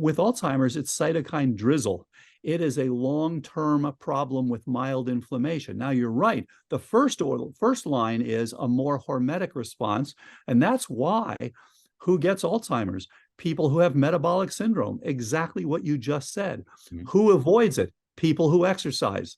with Alzheimer's, it's cytokine drizzle. It is a long-term problem with mild inflammation. Now, you're right. The first line is a more hormetic response, and that's why who gets Alzheimer's? People who have metabolic syndrome, exactly what you just said. Mm-hmm. Who avoids it? People who exercise.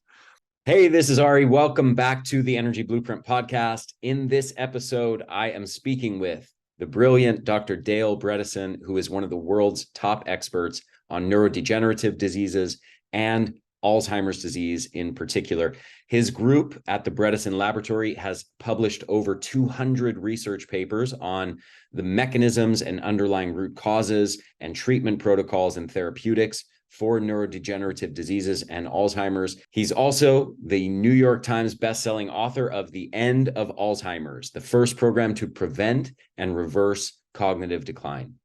Hey, this is Ari. Welcome back to the Energy Blueprint podcast. In this episode, I am speaking with the brilliant Dr. Dale Bredeson, who is one of the world's top experts on neurodegenerative diseases and Alzheimer's disease in particular. His group at the Bredeson Laboratory has published over 200 research papers on the mechanisms and underlying root causes and treatment protocols and therapeutics for neurodegenerative diseases and Alzheimer's. He's also the New York Times bestselling author of The End of Alzheimer's, the first program to prevent and reverse cognitive decline.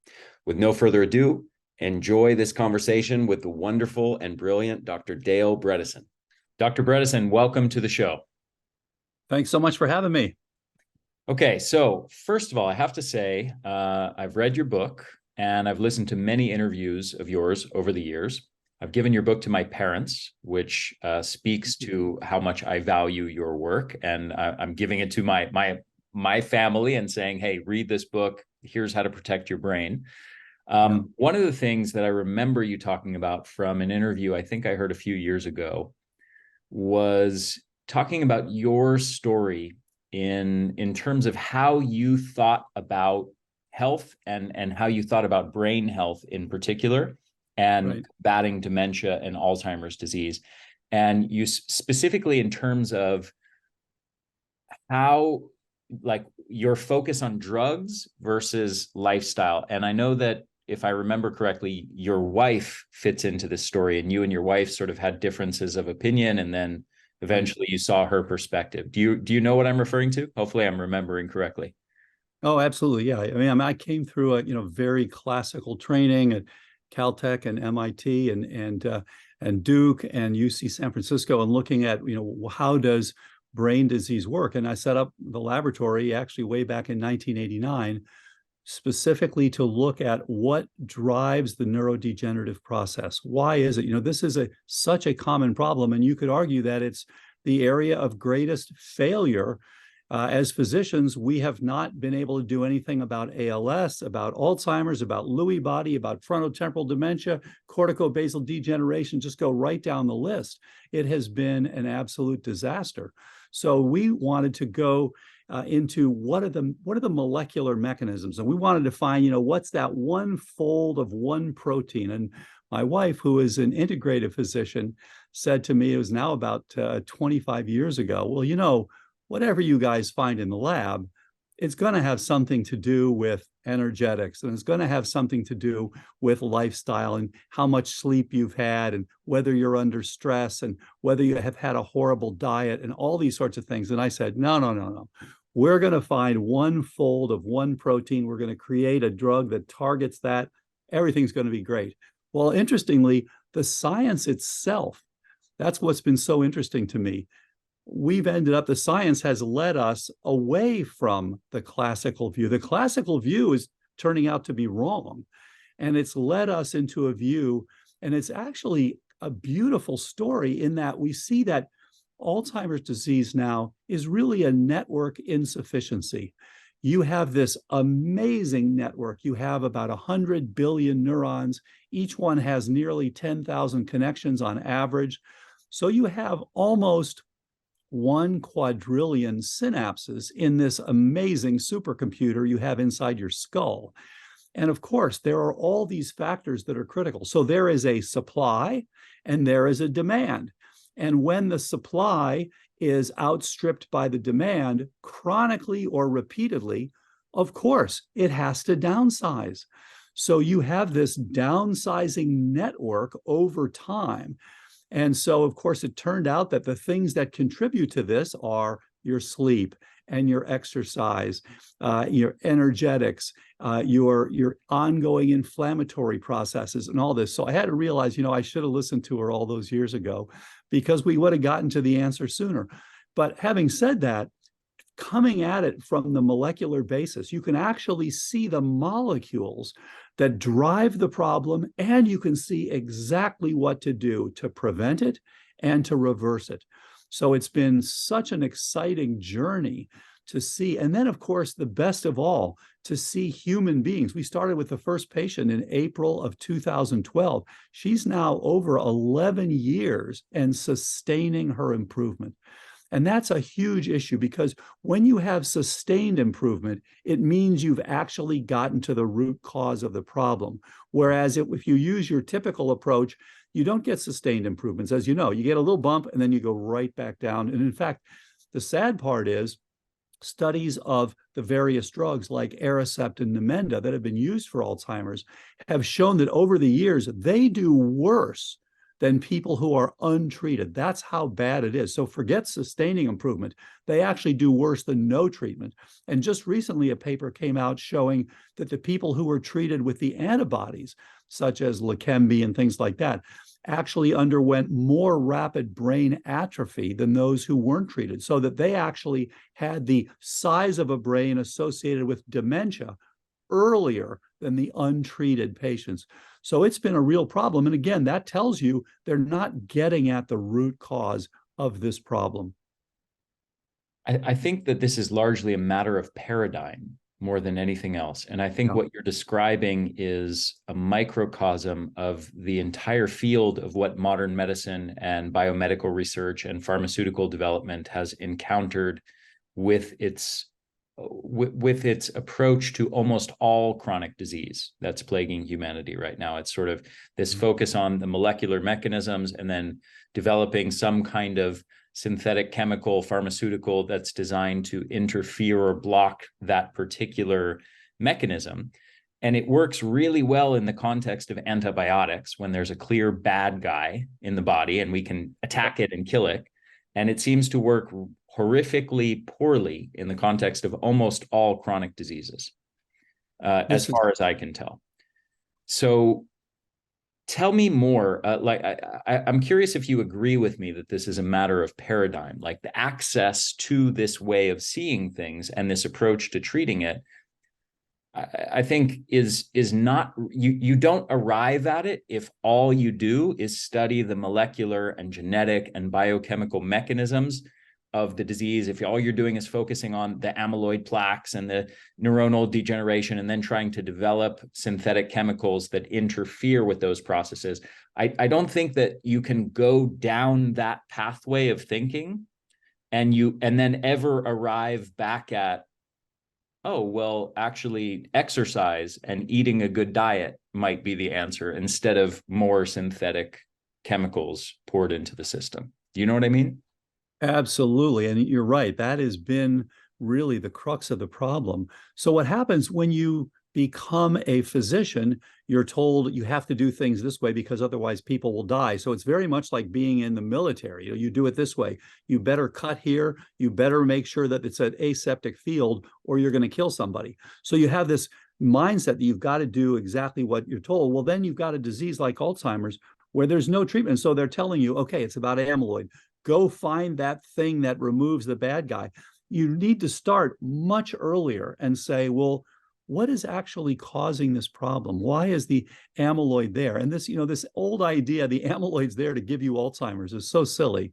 With no further ado, enjoy this conversation with the wonderful and brilliant Dr. Dale Bredeson. Dr. Bredeson, welcome to the show. Thanks so much for having me. Okay, so first of all, I have to say, I've read your book and I've listened to many interviews of yours over the years. I've given your book to my parents, which speaks to how much I value your work. And I'm giving it to my family and saying, hey, read this book. Here's how to protect your brain. One of the things that I remember you talking about from an interview I think I heard a few years ago was talking about your story in terms of how you thought about health and how you thought about brain health in particular and combating dementia and Alzheimer's disease. And you specifically in terms of how, like, your focus on drugs versus lifestyle. And I know that if I remember correctly, your wife fits into this story, and you and your wife sort of had differences of opinion, and then eventually you saw her perspective. Do you know what I'm referring to? Hopefully I'm remembering correctly. Oh, absolutely. Yeah. I mean, I came through a, very classical training at Caltech and MIT and Duke and UC San Francisco, and looking at, how does brain disease work? And I set up the laboratory actually way back in 1989, specifically to look at what drives the neurodegenerative process. Why is it? This is such a common problem, and you could argue that it's the area of greatest failure. As physicians, we have not been able to do anything about ALS, about Alzheimer's, about Lewy body, about frontotemporal dementia, corticobasal degeneration, just go right down the list. It has been an absolute disaster. So we wanted to go into what are the molecular mechanisms, and we wanted to find, what's that one fold of one protein. And my wife, who is an integrative physician, said to me, it was now about 25 years ago, well, whatever you guys find in the lab, it's going to have something to do with energetics, and it's going to have something to do with lifestyle and how much sleep you've had and whether you're under stress and whether you have had a horrible diet and all these sorts of things. And I said, no. We're going to find one fold of one protein. We're going to create a drug that targets that. Everything's going to be great. Well, interestingly, the science itself, that's what's been so interesting to me. The science has led us away from the classical view. The classical view is turning out to be wrong, and it's led us into a view, and it's actually a beautiful story in that we see that Alzheimer's disease now is really a network insufficiency. You have this amazing network. You have about 100 billion neurons. Each one has nearly 10,000 connections on average. So you have almost 1 quadrillion synapses in this amazing supercomputer you have inside your skull. And of course, there are all these factors that are critical. So there is a supply and there is a demand. And when the supply is outstripped by the demand chronically or repeatedly, of course, it has to downsize. So you have this downsizing network over time. And so, of course, it turned out that the things that contribute to this are your sleep and your exercise, your energetics, your ongoing inflammatory processes and all this. So I had to realize, I should have listened to her all those years ago, because we would have gotten to the answer sooner. But having said that, coming at it from the molecular basis. You can actually see the molecules that drive the problem, and you can see exactly what to do to prevent it and to reverse it. So it's been such an exciting journey to see. And then, of course, the best of all, to see human beings. We started with the first patient in April of 2012. She's now over 11 years and sustaining her improvement. And that's a huge issue, because when you have sustained improvement, it means you've actually gotten to the root cause of the problem. Whereas if you use your typical approach, you don't get sustained improvements. As you know, you get a little bump and then you go right back down. And in fact, the sad part is studies of the various drugs like Aricept and Namenda that have been used for Alzheimer's have shown that over the years, they do worse than people who are untreated. That's how bad it is. So forget sustaining improvement. They actually do worse than no treatment. And just recently, a paper came out showing that the people who were treated with the antibodies, such as Leqembi and things like that, actually underwent more rapid brain atrophy than those who weren't treated, so that they actually had the size of a brain associated with dementia earlier than the untreated patients. So it's been a real problem. And again, that tells you they're not getting at the root cause of this problem. I think that this is largely a matter of paradigm more than anything else. And I think what you're describing is a microcosm of the entire field of what modern medicine and biomedical research and pharmaceutical development has encountered with its approach to almost all chronic disease that's plaguing humanity right now. It's sort of this focus on the molecular mechanisms and then developing some kind of synthetic chemical pharmaceutical that's designed to interfere or block that particular mechanism. And it works really well in the context of antibiotics when there's a clear bad guy in the body and we can attack it and kill it. And it seems to work horrifically poorly in the context of almost all chronic diseases, as far as I can tell. So tell me more. I'm curious if you agree with me that this is a matter of paradigm, like the access to this way of seeing things and this approach to treating it. I think is not, you don't arrive at it if all you do is study the molecular and genetic and biochemical mechanisms of the disease. If all you're doing is focusing on the amyloid plaques and the neuronal degeneration and then trying to develop synthetic chemicals that interfere with those processes, I don't think that you can go down that pathway of thinking and then ever arrive back at, oh, well, actually exercise and eating a good diet might be the answer instead of more synthetic chemicals poured into the system. Do you know what I mean? Absolutely. And you're right. That has been really the crux of the problem. So what happens when you become a physician, you're told you have to do things this way because otherwise people will die. So it's very much like being in the military. You do it this way. You better cut here. You better make sure that it's an aseptic field or you're going to kill somebody. So you have this mindset that you've got to do exactly what you're told. Well, then you've got a disease like Alzheimer's where there's no treatment. So they're telling you, okay, it's about amyloid. Go find that thing that removes the bad guy. You need to start much earlier and say, well, what is actually causing this problem? Why is the amyloid there? And this, this old idea, the amyloid's there to give you Alzheimer's, is so silly.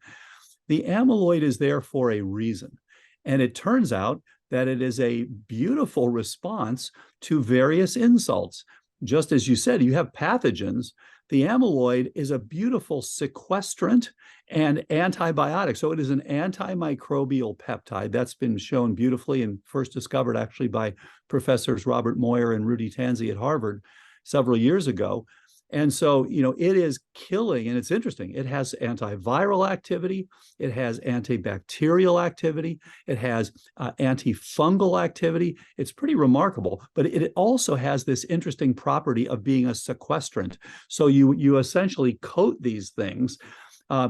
The amyloid is there for a reason. And it turns out that it is a beautiful response to various insults. Just as you said, you have pathogens. The amyloid is a beautiful sequestrant and antibiotic. So it is an antimicrobial peptide that's been shown beautifully and first discovered actually by professors Robert Moyer and Rudy Tanzi at Harvard several years ago. And so, it is killing, and it's interesting. It has antiviral activity. It has antibacterial activity. It has antifungal activity. It's pretty remarkable, but it also has this interesting property of being a sequestrant. So you essentially coat these things.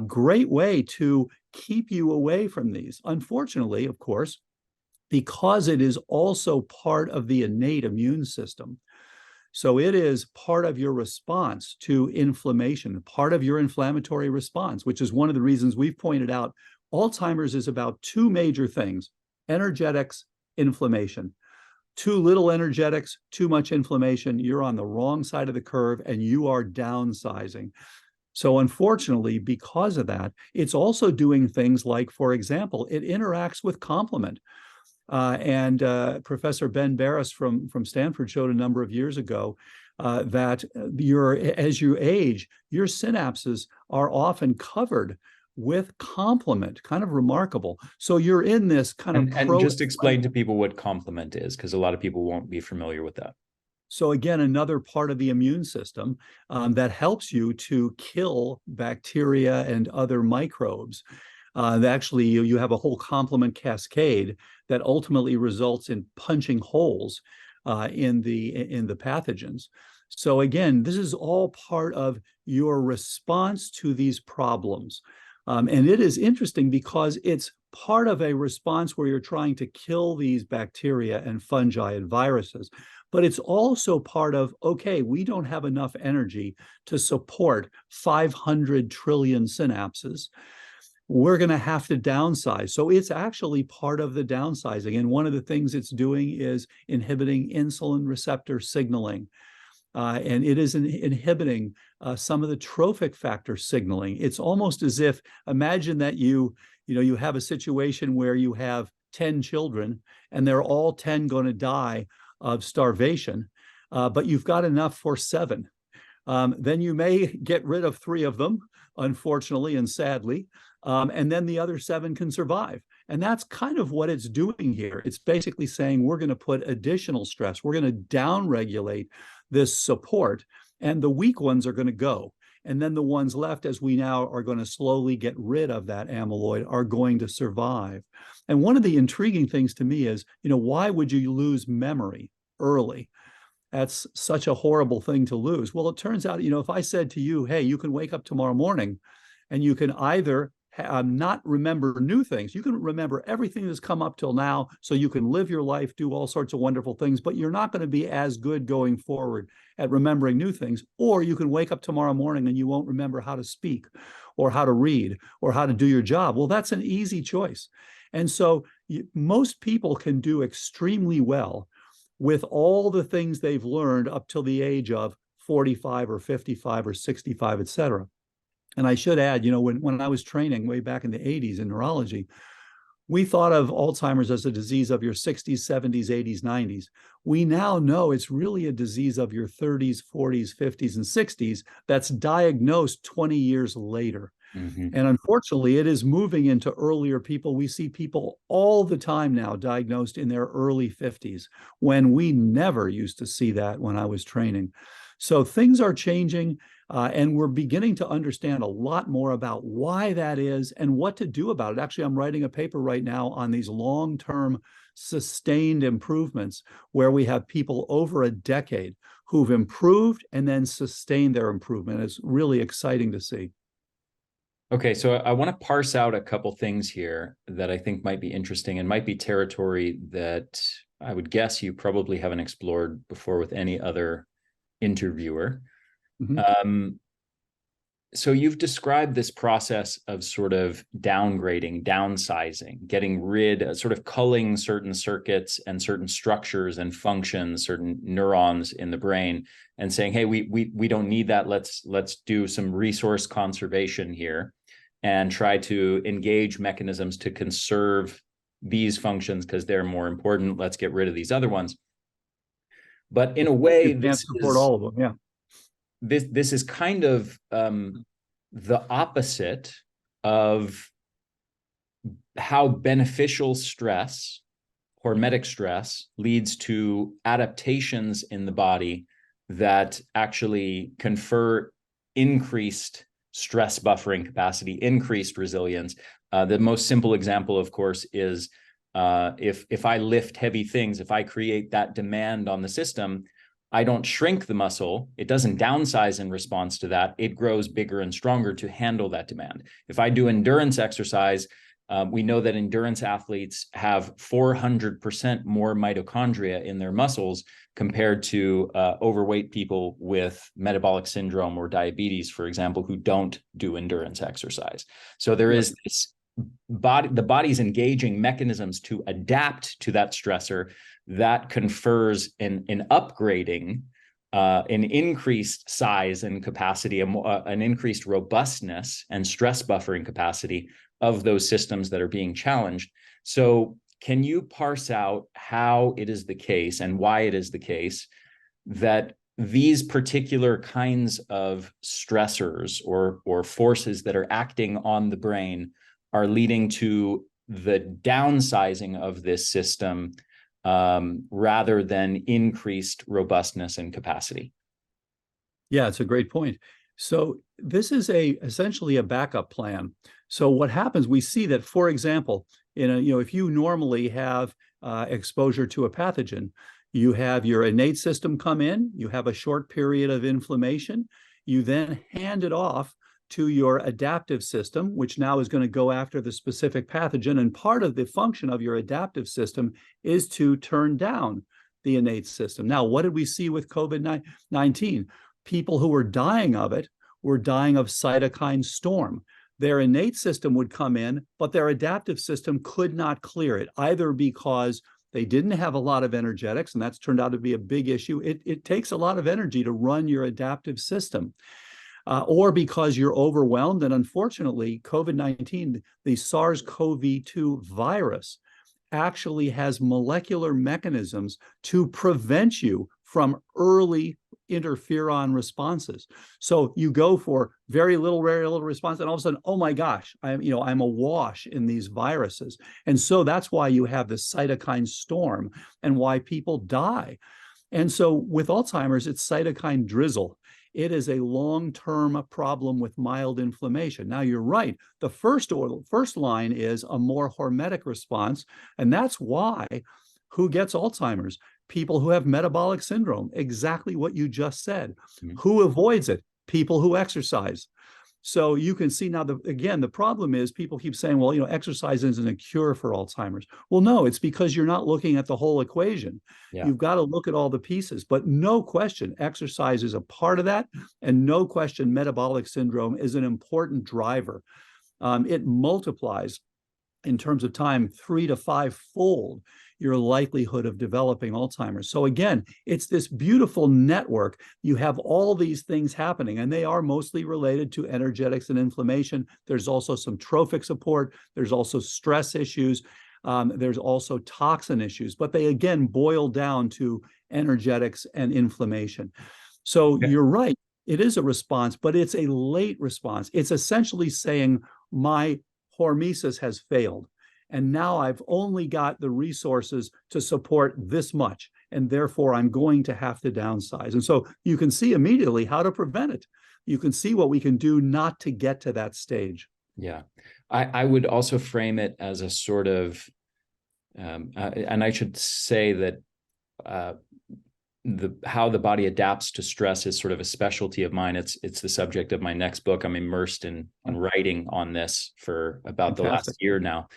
Great way to keep you away from these. Unfortunately, of course, because it is also part of the innate immune system. So it is part of your response to inflammation, part of your inflammatory response, which is one of the reasons we've pointed out Alzheimer's is about two major things. energetics, inflammation. Too little energetics, too much inflammation, you're on the wrong side of the curve and you are downsizing. So unfortunately, because of that, it's also doing things like, for example, it interacts with complement. And Professor Ben Barris from Stanford showed a number of years ago that as you age, your synapses are often covered with complement, kind of remarkable. So you're in this kind of and just explain to people what complement is, because a lot of people won't be familiar with that. So again, another part of the immune system that helps you to kill bacteria and other microbes. Actually, you have a whole complement cascade that ultimately results in punching holes in the pathogens. So again, this is all part of your response to these problems. And it is interesting because it's part of a response where you're trying to kill these bacteria and fungi and viruses. But it's also part of, okay, we don't have enough energy to support 500 trillion synapses. We're going to have to downsize. So it's actually part of the downsizing. And one of the things it's doing is inhibiting insulin receptor signaling. And it is inhibiting some of the trophic factor signaling. It's almost as if, imagine that you have a situation where you have 10 children and they're all 10 going to die of starvation, but you've got enough for 7. Then you may get rid of 3 of them, unfortunately and sadly, and then the other 7 can survive. And that's kind of what it's doing here. It's basically saying we're going to put additional stress. We're going to downregulate this support, and the weak ones are going to go. And then the ones left, as we now are going to slowly get rid of that amyloid, are going to survive. And one of the intriguing things to me is, why would you lose memory early? That's such a horrible thing to lose. Well, it turns out, if I said to you, hey, you can wake up tomorrow morning and you can either not remember new things. You can remember everything that's come up till now, so you can live your life, do all sorts of wonderful things, but you're not going to be as good going forward at remembering new things. Or you can wake up tomorrow morning and you won't remember how to speak or how to read or how to do your job. Well, that's an easy choice. And so most people can do extremely well with all the things they've learned up till the age of 45 or 55 or 65, et cetera. And I should add, when I was training way back in the 80s in neurology, we thought of Alzheimer's as a disease of your 60s, 70s, 80s, 90s. We now know it's really a disease of your 30s, 40s, 50s, and 60s that's diagnosed 20 years later. Mm-hmm. And unfortunately, it is moving into earlier people. We see people all the time now diagnosed in their early 50s, when we never used to see that when I was training. So things are changing, and we're beginning to understand a lot more about why that is and what to do about it. Actually, I'm writing a paper right now on these long-term sustained improvements, where we have people over a decade who've improved and then sustained their improvement. It's really exciting to see. Okay, so I want to parse out a couple things here that I think might be interesting and might be territory that I would guess you probably haven't explored before with any other interviewer. Mm-hmm. So you've described this process of sort of downgrading, downsizing, getting rid, sort of culling certain circuits and certain structures and functions, certain neurons in the brain, and saying, hey, we don't need that. Let's do some resource conservation here and try to engage mechanisms to conserve these functions because they're more important. Let's get rid of these other ones. But in a way, you can't support all of them. Yeah. This is kind of the opposite of how beneficial stress, hormetic stress, leads to adaptations in the body that actually confer increased stress buffering capacity, increased resilience. The most simple example, of course, is if I lift heavy things, if I create that demand on the system, I don't shrink the muscle. It doesn't downsize in response to that. It grows bigger and stronger to handle that demand. If I do endurance exercise, we know that endurance athletes have 400% more mitochondria in their muscles compared to overweight people with metabolic syndrome or diabetes, for example, who don't do endurance exercise. So there is the body's engaging mechanisms to adapt to that stressor that confers an upgrading, an increased size and capacity, an increased robustness and stress buffering capacity of those systems that are being challenged. So can you parse out how it is the case and why it is the case that these particular kinds of stressors or forces that are acting on the brain are leading to the downsizing of this system rather than increased robustness and capacity? Yeah, it's a great point. So this is essentially a backup plan. So what happens, we see that, for example, if you normally have exposure to a pathogen, you have your innate system come in, you have a short period of inflammation, you then hand it off to your adaptive system, which now is going to go after the specific pathogen. And part of the function of your adaptive system is to turn down the innate system. Now, what did we see with COVID-19? People who were dying of it were dying of cytokine storm. Their innate system would come in, but their adaptive system could not clear it, either because they didn't have a lot of energetics, and that's turned out to be a big issue. It takes a lot of energy to run your adaptive system, or because you're overwhelmed. And unfortunately, COVID-19, the SARS-CoV-2 virus, actually has molecular mechanisms to prevent you from early interferon responses. So you go for very little response, and all of a sudden, oh my gosh, I'm awash in these viruses. And so that's why you have this cytokine storm and why people die. And so with Alzheimer's, it's cytokine drizzle. It is a long-term problem with mild inflammation. Now, you're right. The first line is a more hormetic response, and that's why who gets Alzheimer's? People who have metabolic syndrome, exactly what you just said. Mm-hmm. Who avoids it? People who exercise. So you can see now, again, the problem is people keep saying, well, exercise isn't a cure for Alzheimer's. Well, no, it's because you're not looking at the whole equation. Yeah. You've got to look at all the pieces, but no question, exercise is a part of that. And no question, metabolic syndrome is an important driver. It multiplies in terms of time 3 to 5-fold your likelihood of developing Alzheimer's. So again, it's this beautiful network. You have all these things happening, and they are mostly related to energetics and inflammation. There's also some trophic support. There's also stress issues. There's also toxin issues, but they again boil down to energetics and inflammation. So You're right. It is a response, but it's a late response. It's essentially saying my hormesis has failed, and now I've only got the resources to support this much, and therefore I'm going to have to downsize. And so you can see immediately how to prevent it. You can see what we can do not to get to that stage. Yeah. I would also frame it as a sort of, and I should say that how the body adapts to stress is sort of a specialty of mine. It's the subject of my next book. I'm immersed in writing on this for about the last year now.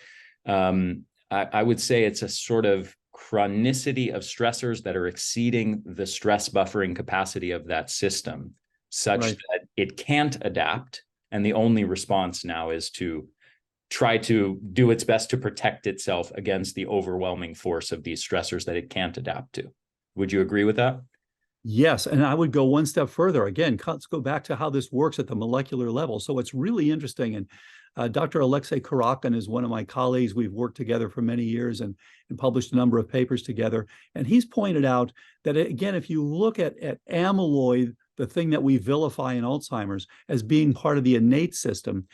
I would say it's a sort of chronicity of stressors that are exceeding the stress buffering capacity of that system, such that it can't adapt. And the only response now is to try to do its best to protect itself against the overwhelming force of these stressors that it can't adapt to. Would you agree with that? Yes, and I would go one step further. Again, let's go back to how this works at the molecular level. So it's really interesting. And Dr. Alexei Karakin is one of my colleagues. We've worked together for many years and published a number of papers together. And he's pointed out that, again, if you look at amyloid, the thing that we vilify in Alzheimer's as being part of the innate system,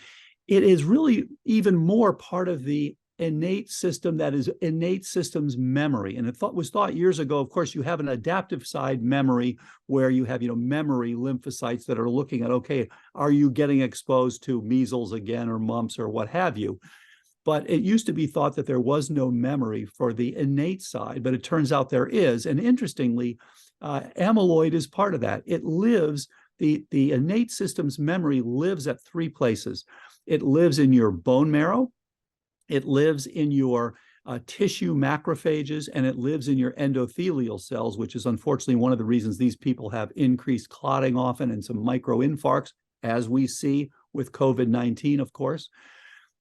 it is really even more part of the innate system that is innate systems memory. And it was thought years ago, of course, you have an adaptive side memory where you have, memory lymphocytes that are looking at, okay, are you getting exposed to measles again or mumps or what have you? But it used to be thought that there was no memory for the innate side, but it turns out there is. And interestingly, amyloid is part of that. It lives, the innate systems memory lives at 3 places. It lives in your bone marrow, it lives in your tissue macrophages, and it lives in your endothelial cells, which is unfortunately one of the reasons these people have increased clotting often and some microinfarcts, as we see with COVID-19, of course.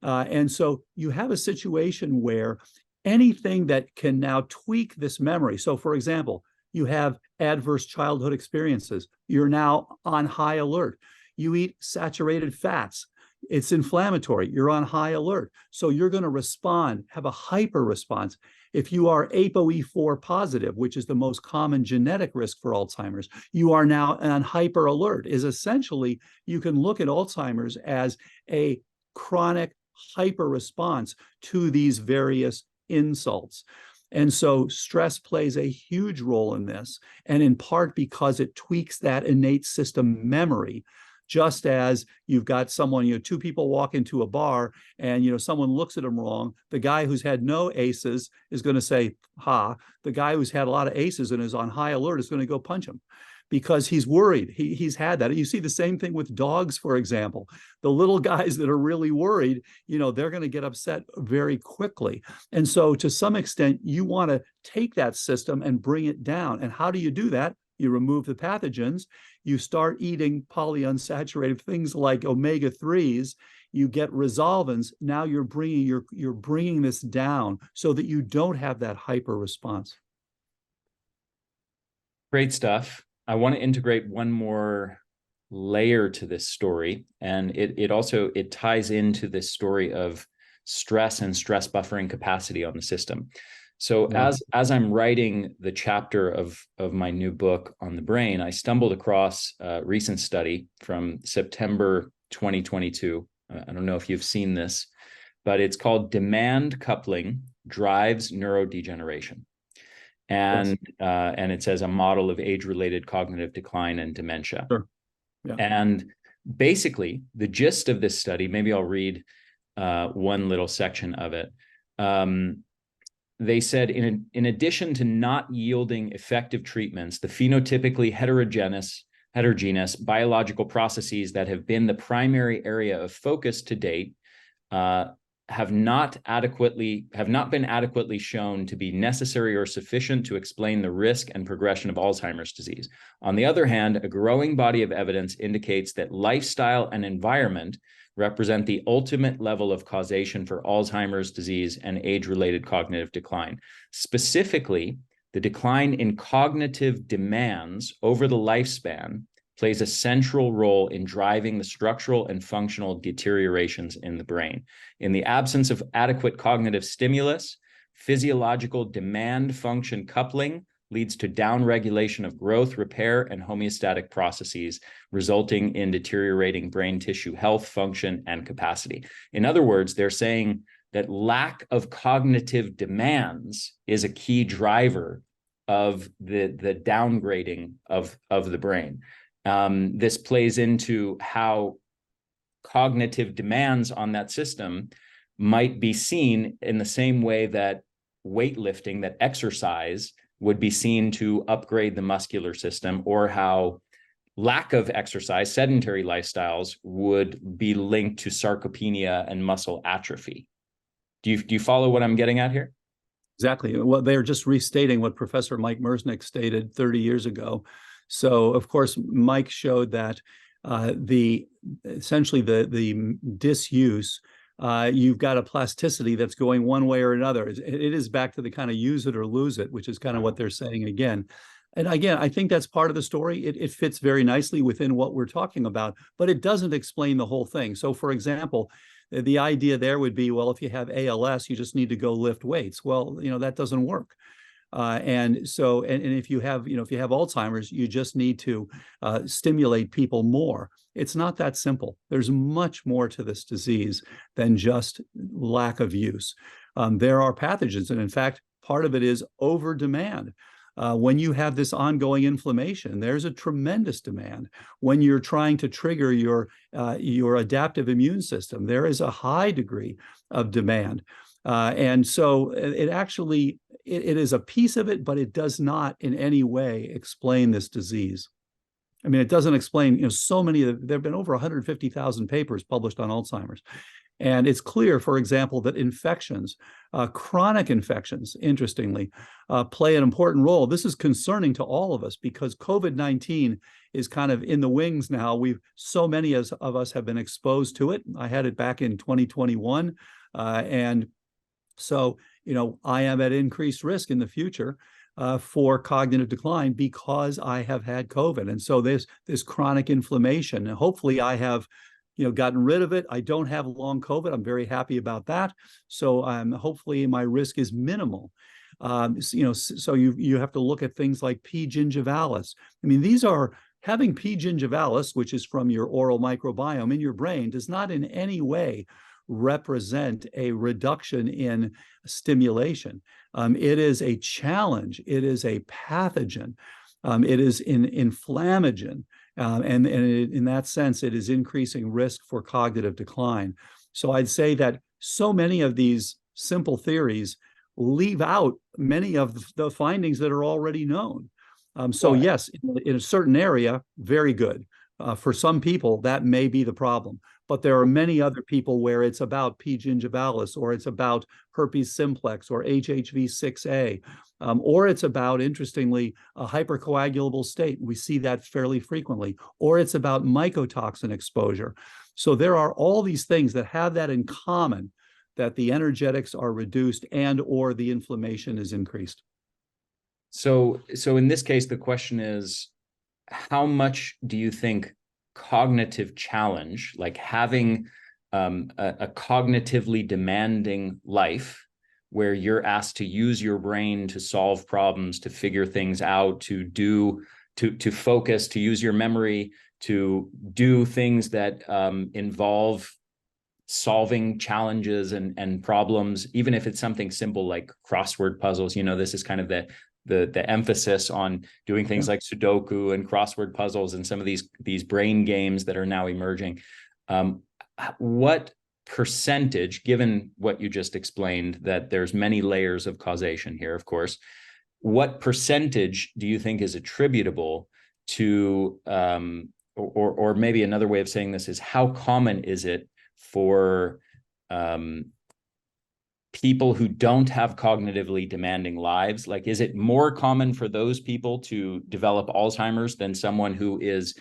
And so you have a situation where anything that can now tweak this memory. So, for example, you have adverse childhood experiences. You're now on high alert. You eat saturated fats. It's inflammatory. You're on high alert. So you're going to respond, have a hyper response. If you are ApoE4 positive, which is the most common genetic risk for Alzheimer's, you are now on hyper alert. Is essentially, you can look at Alzheimer's as a chronic hyper response to these various insults. And so stress plays a huge role in this, and in part because it tweaks that innate system memory. Just as you've got someone, two people walk into a bar and, someone looks at them wrong. The guy who's had no aces is going to say, ha. The guy who's had a lot of aces and is on high alert is going to go punch him because he's worried. He's had that. You see the same thing with dogs, for example. The little guys that are really worried, they're going to get upset very quickly. And so to some extent, you want to take that system and bring it down. And how do you do that? You remove the pathogens, you start eating polyunsaturated things like omega-3s, you get resolvins. Now you're bringing this down so that you don't have that hyper response. Great stuff. I want to integrate one more layer to this story, and it ties into this story of stress and stress buffering capacity on the system. So as I'm writing the chapter of my new book on the brain, I stumbled across a recent study from September 2022. I don't know if you've seen this, but it's called Demand Coupling Drives Neurodegeneration. And it says a model of age-related cognitive decline and dementia. Sure. Yeah. And basically, the gist of this study, maybe I'll read one little section of it. They said, in addition to not yielding effective treatments, the phenotypically heterogeneous biological processes that have been the primary area of focus to date have not been adequately shown to be necessary or sufficient to explain the risk and progression of Alzheimer's disease. On the other hand, a growing body of evidence indicates that lifestyle and environment represent the ultimate level of causation for Alzheimer's disease and age-related cognitive decline. Specifically, the decline in cognitive demands over the lifespan plays a central role in driving the structural and functional deteriorations in the brain. In the absence of adequate cognitive stimulus, physiological demand-function coupling leads to downregulation of growth, repair, and homeostatic processes, resulting in deteriorating brain tissue health, function, and capacity. In other words, they're saying that lack of cognitive demands is a key driver of the downgrading of the brain. This plays into how cognitive demands on that system might be seen in the same way that weightlifting, that exercise, would be seen to upgrade the muscular system, or how lack of exercise, sedentary lifestyles, would be linked to sarcopenia and muscle atrophy. Do you follow what I'm getting at here? Exactly. Well, they're just restating what Professor Mike Mersnick stated 30 years ago. So, of course, Mike showed that essentially the disuse, you've got a plasticity that's going one way or another. It is back to the kind of use it or lose it, which is kind of what they're saying again. And again, I think that's part of the story. It fits very nicely within what we're talking about, but it doesn't explain the whole thing. So, for example, the idea there would be, well, if you have ALS, you just need to go lift weights. Well, that doesn't work. And if you have Alzheimer's, you just need to stimulate people more. It's not that simple. There's much more to this disease than just lack of use. There are pathogens, and in fact, part of it is over demand. When you have this ongoing inflammation, there's a tremendous demand. When you're trying to trigger your adaptive immune system, there is a high degree of demand. And so it is a piece of it, but it does not in any way explain this disease. I mean, it doesn't explain, so many, there have been over 150,000 papers published on Alzheimer's. And it's clear, for example, that infections, chronic infections, interestingly, play an important role. This is concerning to all of us because COVID-19 is kind of in the wings now. So many of us have been exposed to it. I had it back in 2021. And so, I am at increased risk in the future for cognitive decline because I have had COVID. And so this chronic inflammation, and hopefully I have gotten rid of it. I don't have long COVID. I'm very happy about that. So hopefully my risk is minimal. So you have to look at things like P. gingivalis. I mean, having P. gingivalis, which is from your oral microbiome in your brain, does not in any way represent a reduction in stimulation. It is a challenge. It is a pathogen. It is an inflammagen. And in that sense, it is increasing risk for cognitive decline. So I'd say that so many of these simple theories leave out many of the findings that are already known. So yes, in a certain area, very good. For some people, that may be the problem. But there are many other people where it's about P. gingivalis, or it's about herpes simplex, or HHV6A, or it's about, interestingly, a hypercoagulable state. We see that fairly frequently. Or it's about mycotoxin exposure. So there are all these things that have that in common, that the energetics are reduced and or the inflammation is increased. So in this case, the question is, how much do you think cognitive challenge, like having a cognitively demanding life where you're asked to use your brain to solve problems, to figure things out, to focus, to use your memory, to do things that involve solving challenges and problems, even if it's something simple like crossword puzzles. This is kind of the emphasis on doing things like Sudoku and crossword puzzles and some of these brain games that are now emerging. What percentage, given what you just explained, that there's many layers of causation here, of course, what percentage do you think is attributable to, or maybe another way of saying this is, how common is it for people who don't have cognitively demanding lives? Like, is it more common for those people to develop Alzheimer's than someone who is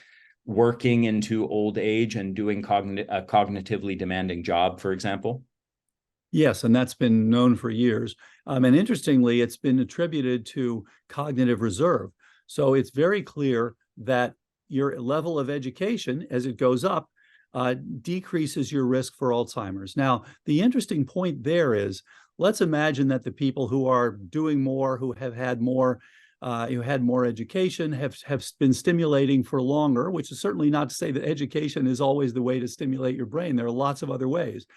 working into old age and doing a cognitively demanding job, for example? Yes, and that's been known for years. And interestingly, it's been attributed to cognitive reserve. So it's very clear that your level of education, as it goes up, decreases your risk for Alzheimer's. Now, the interesting point there is, let's imagine that the people who are doing more, who have had more, education, have been stimulating for longer, which is certainly not to say that education is always the way to stimulate your brain. There are lots of other ways.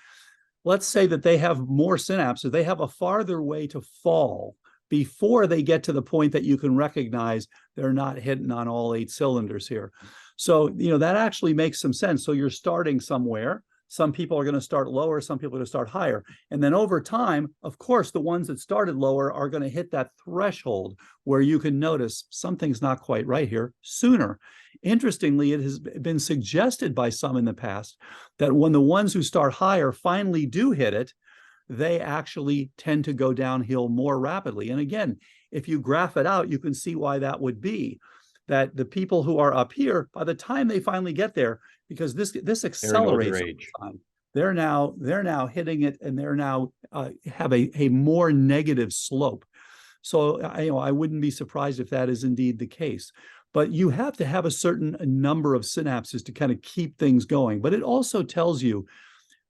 Let's say that they have more synapses. They have a farther way to fall before they get to the point that you can recognize they're not hitting on all 8 cylinders here. So, that actually makes some sense. So you're starting somewhere. Some people are going to start lower, some people are going to start higher. And then over time, of course, the ones that started lower are going to hit that threshold where you can notice something's not quite right here sooner. Interestingly, it has been suggested by some in the past that when the ones who start higher finally do hit it, they actually tend to go downhill more rapidly. And again, if you graph it out, you can see why that would be. That the people who are up here, by the time they finally get there, because this accelerates over time, they're now hitting it, and they're now have a more negative slope. So I wouldn't be surprised if that is indeed the case. But you have to have a certain number of synapses to kind of keep things going. But it also tells you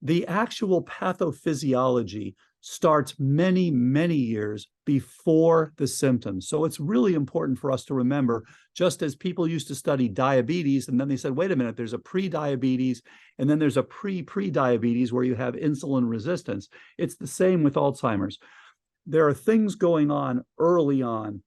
the actual pathophysiology starts many, many years before the symptoms. So it's really important for us to remember, just as people used to study diabetes, and then they said, wait a minute, there's a pre-diabetes, and then there's a pre-pre-diabetes where you have insulin resistance. It's the same with Alzheimer's. There are things going on early on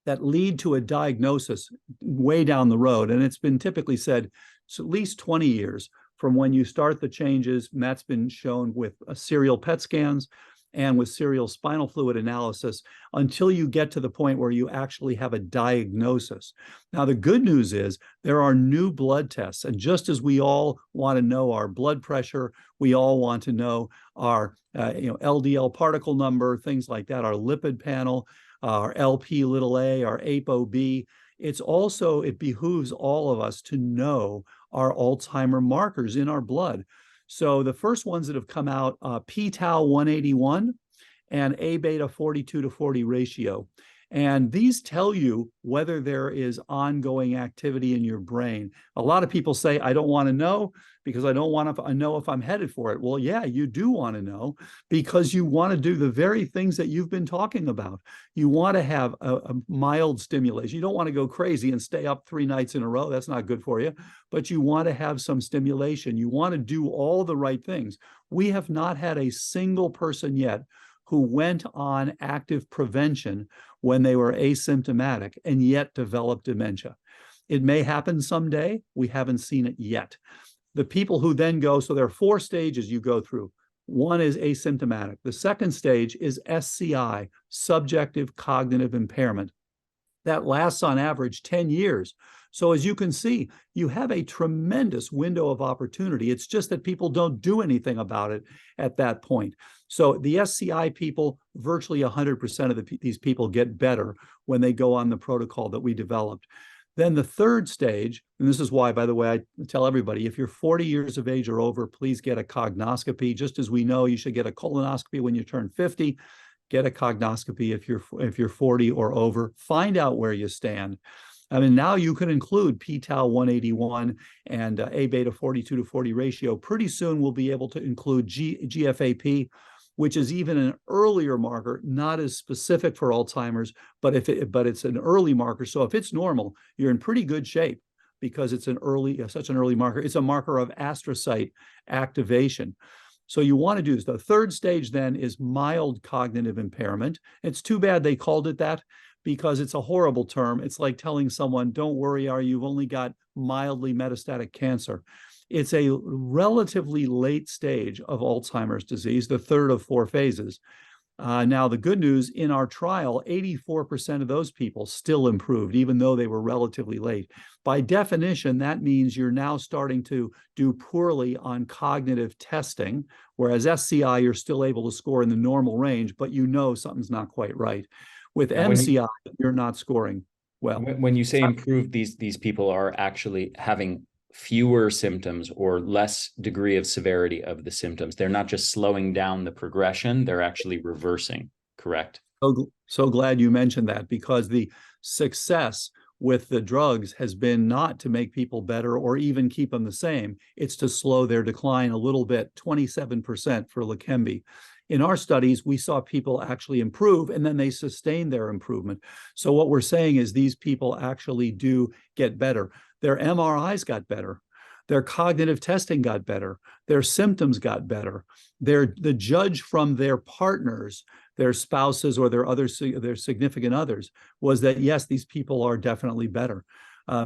that lead to a diagnosis way down the road. And it's been typically said it's at least 20 years from when you start the changes, and that's been shown with serial PET scans and with serial spinal fluid analysis until you get to the point where you actually have a diagnosis. Now, the good news is there are new blood tests. And just as we all want to know our blood pressure, we all want to know our LDL particle number, things like that, our lipid panel, our LP little a, our ApoB. It behooves all of us to know our Alzheimer markers in our blood. So the first ones that have come out, p-tau 181 and A-beta 42/40 ratio. And these tell you whether there is ongoing activity in your brain. A lot of people say, I don't want to know because I don't want to know if I'm headed for it. Well, yeah, you do want to know because you want to do the very things that you've been talking about. You want to have a mild stimulation. You don't want to go crazy and stay up 3 nights in a row. That's not good for you. But you want to have some stimulation. You want to do all the right things. We have not had a single person yet who went on active prevention when they were asymptomatic and yet developed dementia. It may happen someday. We haven't seen it yet. The people who then go, so there are 4 stages you go through. One is asymptomatic. The second stage is SCI, subjective cognitive impairment. That lasts on average 10 years. So as you can see, you have a tremendous window of opportunity. It's just that people don't do anything about it at that point. So the SCI people, virtually 100% of these people get better when they go on the protocol that we developed. Then the third stage, and this is why, by the way, I tell everybody, if you're 40 years of age or over, please get a cognoscopy. Just as we know you should get a colonoscopy when you turn 50, get a cognoscopy if you're 40 or over. Find out where you stand. I mean, now you can include p-tau 181 and A-beta 42/40 ratio. Pretty soon we'll be able to include GFAP, which is even an earlier marker, not as specific for Alzheimer's, but it's an early marker. So if it's normal, you're in pretty good shape because it's such an early marker. It's a marker of astrocyte activation. So you want to do this. The third stage then is mild cognitive impairment. It's too bad they called it that because it's a horrible term. It's like telling someone, don't worry, you've only got mildly metastatic cancer. It's a relatively late stage of Alzheimer's disease, the third of 4 phases. Now, the good news, in our trial, 84% of those people still improved, even though they were relatively late. By definition, that means you're now starting to do poorly on cognitive testing, whereas SCI, you're still able to score in the normal range, but you know something's not quite right. With MCI, you're not scoring well. When you say improved, these people are actually having fewer symptoms or less degree of severity of the symptoms. They're not just slowing down the progression, they're actually reversing, correct? So glad you mentioned that, because the success with the drugs has been not to make people better or even keep them the same. It's to slow their decline a little bit, 27% for Leqembi. In our studies, we saw people actually improve and then they sustain their improvement. So what we're saying is these people actually do get better. Their MRIs got better. Their cognitive testing got better. Their symptoms got better. The judge from their partners, their spouses or their significant others, was that, yes, these people are definitely better.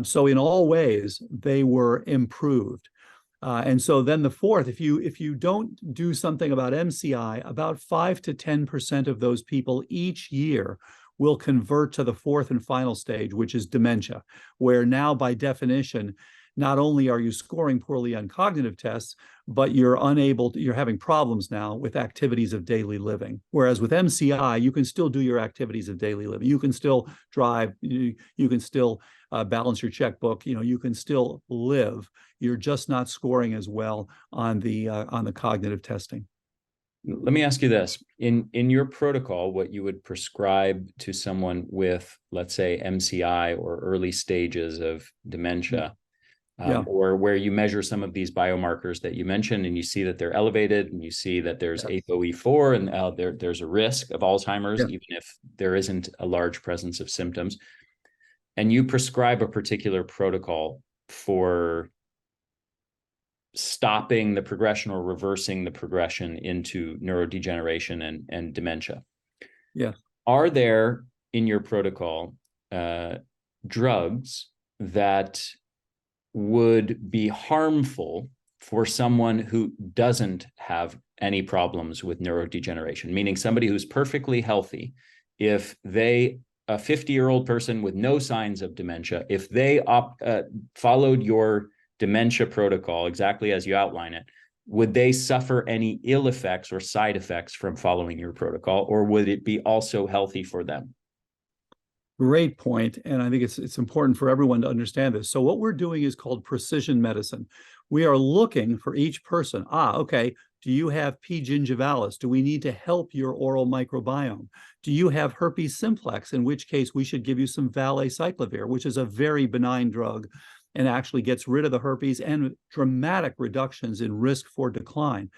So in all ways, they were improved. And so then the fourth, if you don't do something about MCI, about 5 to 10% of those people each year will convert to the fourth and final stage, which is dementia, where now by definition, not only are you scoring poorly on cognitive tests, but you're having problems now with activities of daily living. Whereas with MCI, you can still do your activities of daily living. You can still drive, you can still balance your checkbook, you can still live. You're just not scoring as well on the cognitive testing. Let me ask you this. In your protocol, what you would prescribe to someone with, let's say, MCI or early stages of dementia, or where you measure some of these biomarkers that you mentioned and you see that they're elevated and you see that there's ApoE4 and there's a risk of Alzheimer's, even if there isn't a large presence of symptoms, and you prescribe a particular protocol for stopping the progression or reversing the progression into neurodegeneration and dementia. Yeah. Are there in your protocol drugs that would be harmful for someone who doesn't have any problems with neurodegeneration, meaning somebody who's perfectly healthy, if they, a 50-year-old person with no signs of dementia, if they followed your dementia protocol exactly as you outline it, would they suffer any ill effects or side effects from following your protocol, or would it be also healthy for them? Great point. And I think it's important for everyone to understand this. So what we're doing is called precision medicine. We are looking for each person. Okay, do you have P. gingivalis? Do we need to help your oral microbiome? Do you have herpes simplex? In which case we should give you some valacyclovir, which is a very benign drug and actually gets rid of the herpes and dramatic reductions in risk for decline.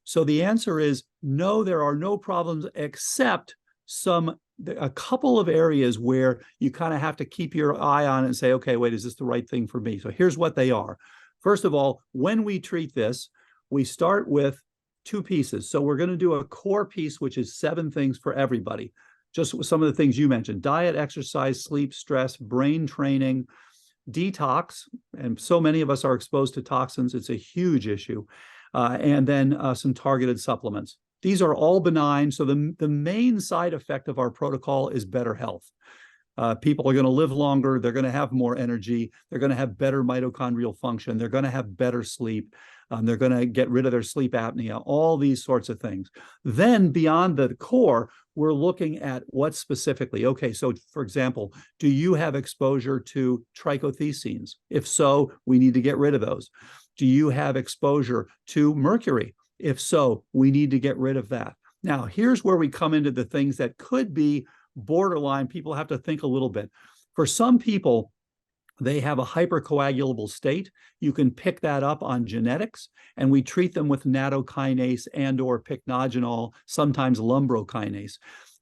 So the answer is no, there are no problems except a couple of areas where you kind of have to keep your eye on it and say, okay, wait, is this the right thing for me? So here's what they are. First of all, when we treat this, we start with 2 pieces. So we're going to do a core piece, which is 7 things for everybody. Just some of the things you mentioned: diet, exercise, sleep, stress, brain training, detox. And so many of us are exposed to toxins. It's a huge issue. And then some targeted supplements. These are all benign. So the main side effect of our protocol is better health. People are going to live longer. They're going to have more energy. They're going to have better mitochondrial function. They're going to have better sleep. They're going to get rid of their sleep apnea, all these sorts of things. Then beyond the core, we're looking at what specifically. Okay, so for example, do you have exposure to trichothecenes? If so, we need to get rid of those. Do you have exposure to mercury? If so, we need to get rid of that. Now, here's where we come into the things that could be borderline. People have to think a little bit. For some people, they have a hypercoagulable state. You can pick that up on genetics, and we treat them with nattokinase and or pycnogenol, sometimes lumbrokinase.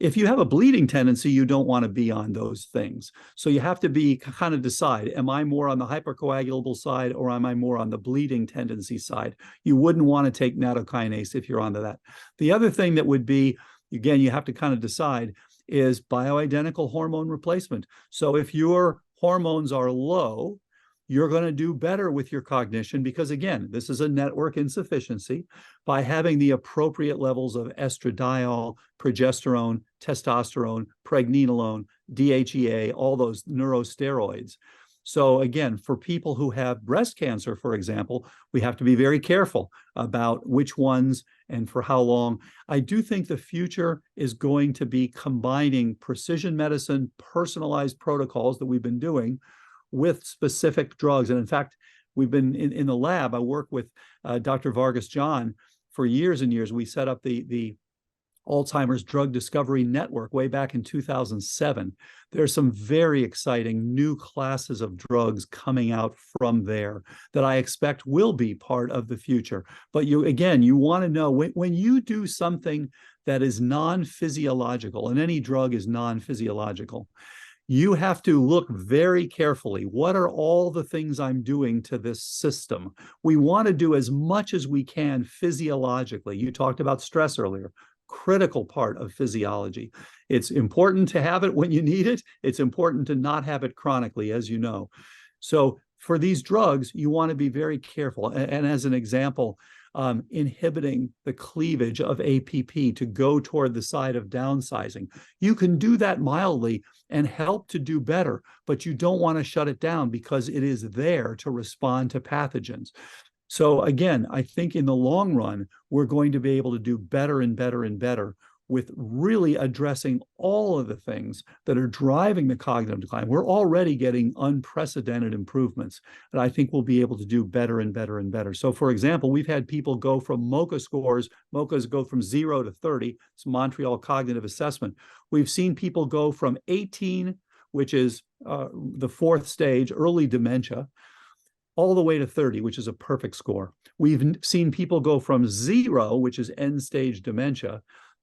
If you have a bleeding tendency, you don't want to be on those things. So you have to be kind of decide, am I more on the hypercoagulable side or am I more on the bleeding tendency side? You wouldn't want to take nattokinase if you're onto that. The other thing that would be, again, you have to kind of decide, is bioidentical hormone replacement. So if your hormones are low, you're going to do better with your cognition because, again, this is a network insufficiency. By having the appropriate levels of estradiol, progesterone, testosterone, pregnenolone, DHEA, all those neurosteroids. So again, for people who have breast cancer, for example, we have to be very careful about which ones and for how long. I do think the future is going to be combining precision medicine, personalized protocols that we've been doing with specific drugs. And in fact, we've been in the lab. I work with Dr. Vargas John for years and years. We set up the Alzheimer's Drug Discovery Network way back in 2007. There's some very exciting new classes of drugs coming out from there that I expect will be part of the future. But you want to know when you do something that is non-physiological, and any drug is non-physiological, you have to look very carefully. What are all the things I'm doing to this system? We want to do as much as we can physiologically. You talked about stress earlier. Critical part of physiology. It's important to have it when you need it. It's important to not have it chronically, as you know. So for these drugs, you want to be very careful. And as an example, inhibiting the cleavage of APP to go toward the side of downsizing. You can do that mildly and help to do better, but you don't want to shut it down because it is there to respond to pathogens. So again, I think in the long run, we're going to be able to do better and better and better with really addressing all of the things that are driving the cognitive decline. We're already getting unprecedented improvements, and I think we'll be able to do better and better and better. So for example, we've had people go from MoCA scores, MoCAs go from 0 to 30, it's Montreal Cognitive Assessment. We've seen people go from 18, which is the 4th stage, early dementia, all the way to 30, which is a perfect score. We've seen people go from 0, which is end-stage dementia,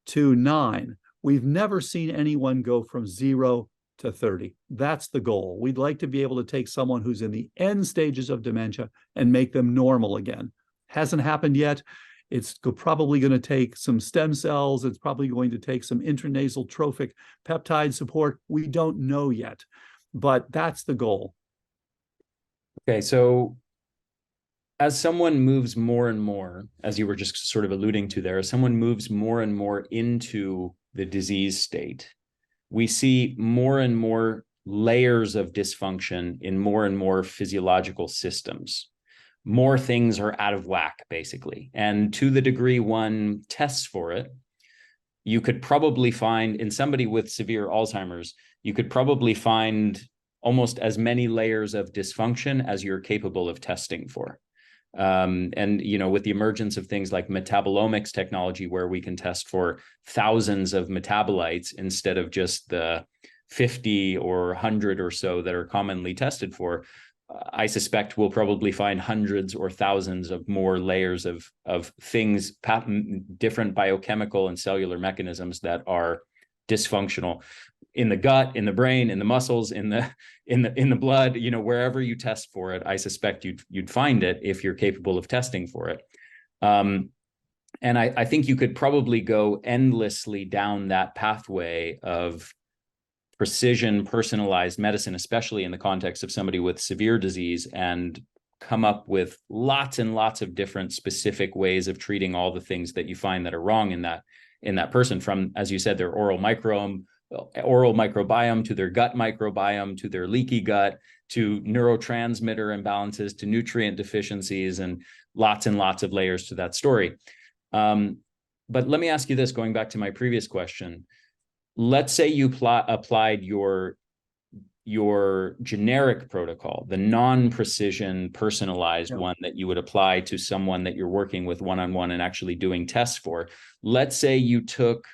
to 9. We've never seen anyone go from 0 to 30. That's the goal. We'd like to be able to take someone who's in the end stages of dementia and make them normal again. Hasn't happened yet. It's probably going to take some stem cells. It's probably going to take some intranasal trophic peptide support. We don't know yet, but that's the goal. Okay, so As someone moves more and more, as you were just sort of alluding to there, as someone moves more and more into the disease state, we see more and more layers of dysfunction in more and more physiological systems. More things are out of whack, basically. And to the degree one tests for it, you could probably find in somebody with severe Alzheimer's, you could probably find almost as many layers of dysfunction as you're capable of testing for. And, you know, with the emergence of things like metabolomics technology, where we can test for thousands of metabolites instead of just the 50 or 100 or so that are commonly tested for, I suspect we'll probably find hundreds or thousands of more layers of things, different biochemical and cellular mechanisms that are dysfunctional in the gut, in the brain, in the muscles, in the blood, you know, wherever you test for it. I suspect you'd find it if you're capable of testing for it. And I think you could probably go endlessly down that pathway of precision, personalized medicine, especially in the context of somebody with severe disease, and come up with lots and lots of different specific ways of treating all the things that you find that are wrong in that person, from, as you said, their oral microbiome to their gut microbiome, to their leaky gut, to neurotransmitter imbalances, to nutrient deficiencies, and lots of layers to that story. But let me ask you this, going back to my previous question. Let's say you applied your generic protocol, the non-precision personalized one that you would apply to someone that you're working with one-on-one and actually doing tests for. Let's say you took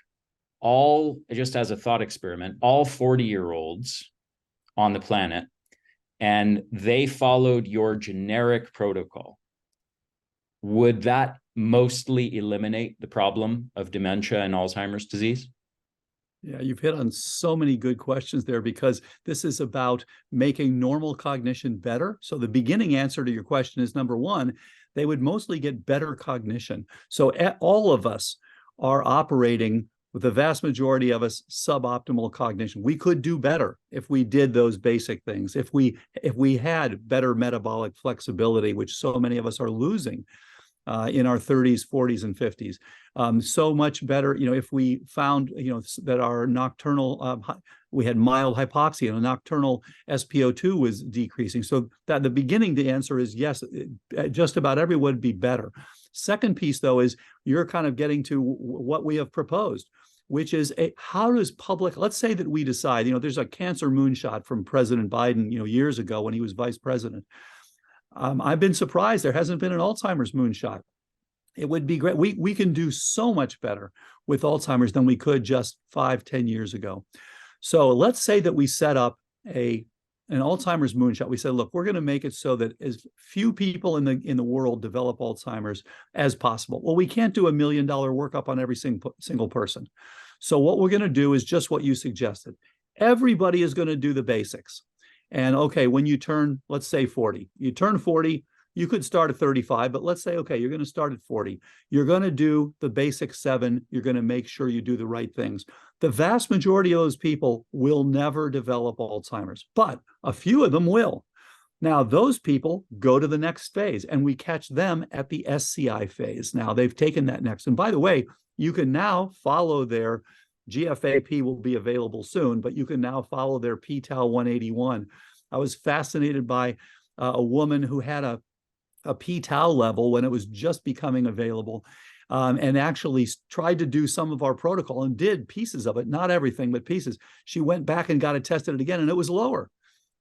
all, just as a thought experiment, all 40-year-olds on the planet, and they followed your generic protocol. Would that mostly eliminate the problem of dementia and Alzheimer's disease? Yeah, you've hit on so many good questions there, because this is about making normal cognition better. So the beginning answer to your question is, number one, they would mostly get better cognition. So all of us are operating, with the vast majority of us, suboptimal cognition. We could do better if we did those basic things, if we had better metabolic flexibility, which so many of us are losing in our 30s, 40s, and 50s. So much better, you know, if we found, you know, that our nocturnal, we had mild hypoxia and a nocturnal SpO2 was decreasing. So that the beginning, the answer is yes, just about everyone would be better. Second piece, though, is you're kind of getting to what we have proposed, which is how does public, let's say that we decide, you know, there's a cancer moonshot from President Biden, you know, years ago when he was vice president. I've been surprised there hasn't been an Alzheimer's moonshot. It would be great. We can do so much better with Alzheimer's than we could just 5-10 years ago. So let's say that we set up an Alzheimer's moonshot. We said, look, we're going to make it so that as few people in the world develop Alzheimer's as possible. Well, we can't do $1 million workup on every single person. So what we're going to do is just what you suggested. Everybody is going to do the basics. And okay, when you turn, let's say 40, you turn 40, you could start at 35, but let's say, okay, you're going to start at 40. You're going to do the basic 7. You're going to make sure you do the right things. The vast majority of those people will never develop Alzheimer's, but a few of them will. Now, those people go to the next phase, and we catch them at the SCI phase. Now, they've taken that next. And by the way, you can now follow their GFAP will be available soon, but you can now follow their p-tau 181. I was fascinated by a woman who had a p-tau level when it was just becoming available, and actually tried to do some of our protocol and did pieces of it, not everything, but pieces. She went back and got it tested again, and it was lower.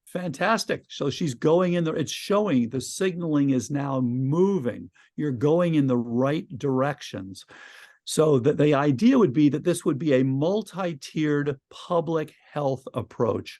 Fantastic. So she's going in there. It's showing the signaling is now moving. You're going in the right directions. So the idea would be that this would be a multi-tiered public health approach,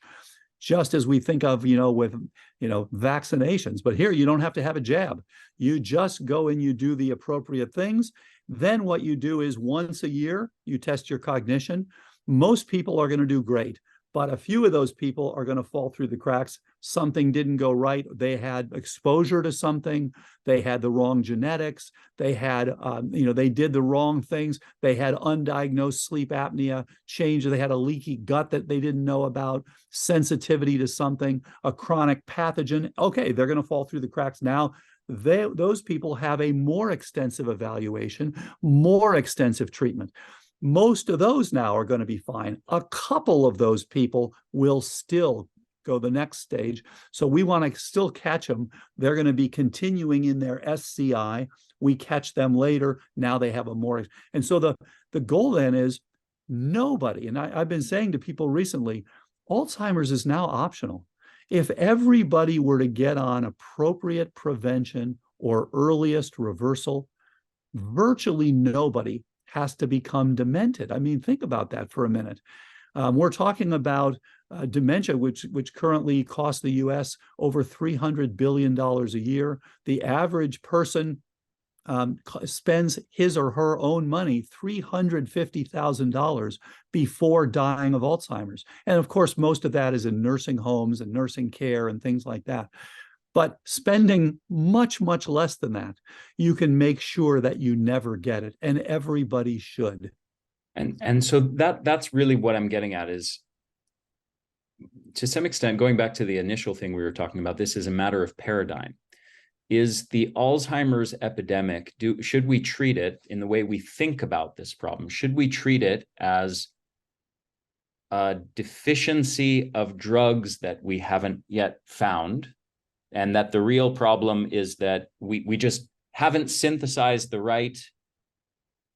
just as we think of, you know, with, you know, vaccinations. But here you don't have to have a jab. You just go and you do the appropriate things. Then what you do is once a year, you test your cognition. Most people are going to do great, but a few of those people are going to fall through the cracks. Something didn't go right. They had exposure to something. They had the wrong genetics. They had, you know, they did the wrong things. They had undiagnosed sleep apnea, they had a leaky gut that they didn't know about, sensitivity to something, a chronic pathogen. Okay, they're going to fall through the cracks. Now those people have a more extensive evaluation, more extensive treatment. Most of those now are going to be fine. A couple of those people will still go the next stage. So we want to still catch them. They're going to be continuing in their SCI. We catch them later. Now they have a more, and so the goal then is nobody, and I've been saying to people recently, Alzheimer's is now optional. If everybody were to get on appropriate prevention or earliest reversal, virtually nobody has to become demented. I mean, think about that for a minute. We're talking about dementia, which currently costs the U.S. over $300 billion a year. The average person spends his or her own money, $350,000 before dying of Alzheimer's. And of course, most of that is in nursing homes and nursing care and things like that. But spending much, much less than that, you can make sure that you never get it, and everybody should. And so that's really what I'm getting at is, to some extent, going back to the initial thing we were talking about, this is a matter of paradigm. Is the Alzheimer's epidemic, should we treat it in the way we think about this problem? Should we treat it as a deficiency of drugs that we haven't yet found, and that the real problem is that we just haven't synthesized the right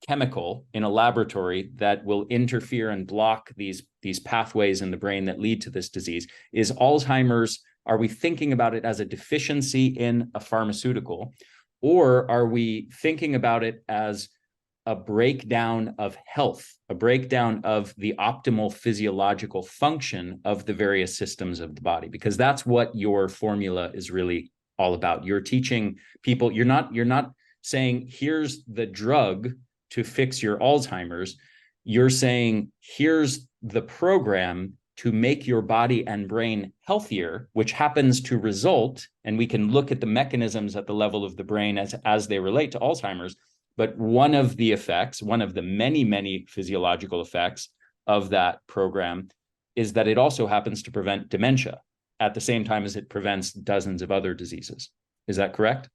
chemical in a laboratory that will interfere and block these pathways in the brain that lead to this disease? Is Alzheimer's, are we thinking about it as a deficiency in a pharmaceutical, or are we thinking about it as a breakdown of health, a breakdown of the optimal physiological function of the various systems of the body? Because that's what your formula is really all about. You're teaching people, you're not saying, here's the drug to fix your Alzheimer's. You're saying, here's the program to make your body and brain healthier, which happens to result, and we can look at the mechanisms at the level of the brain as they relate to Alzheimer's. But one of the effects, one of the many, many physiological effects of that program is that it also happens to prevent dementia at the same time as it prevents dozens of other diseases. Is that correct?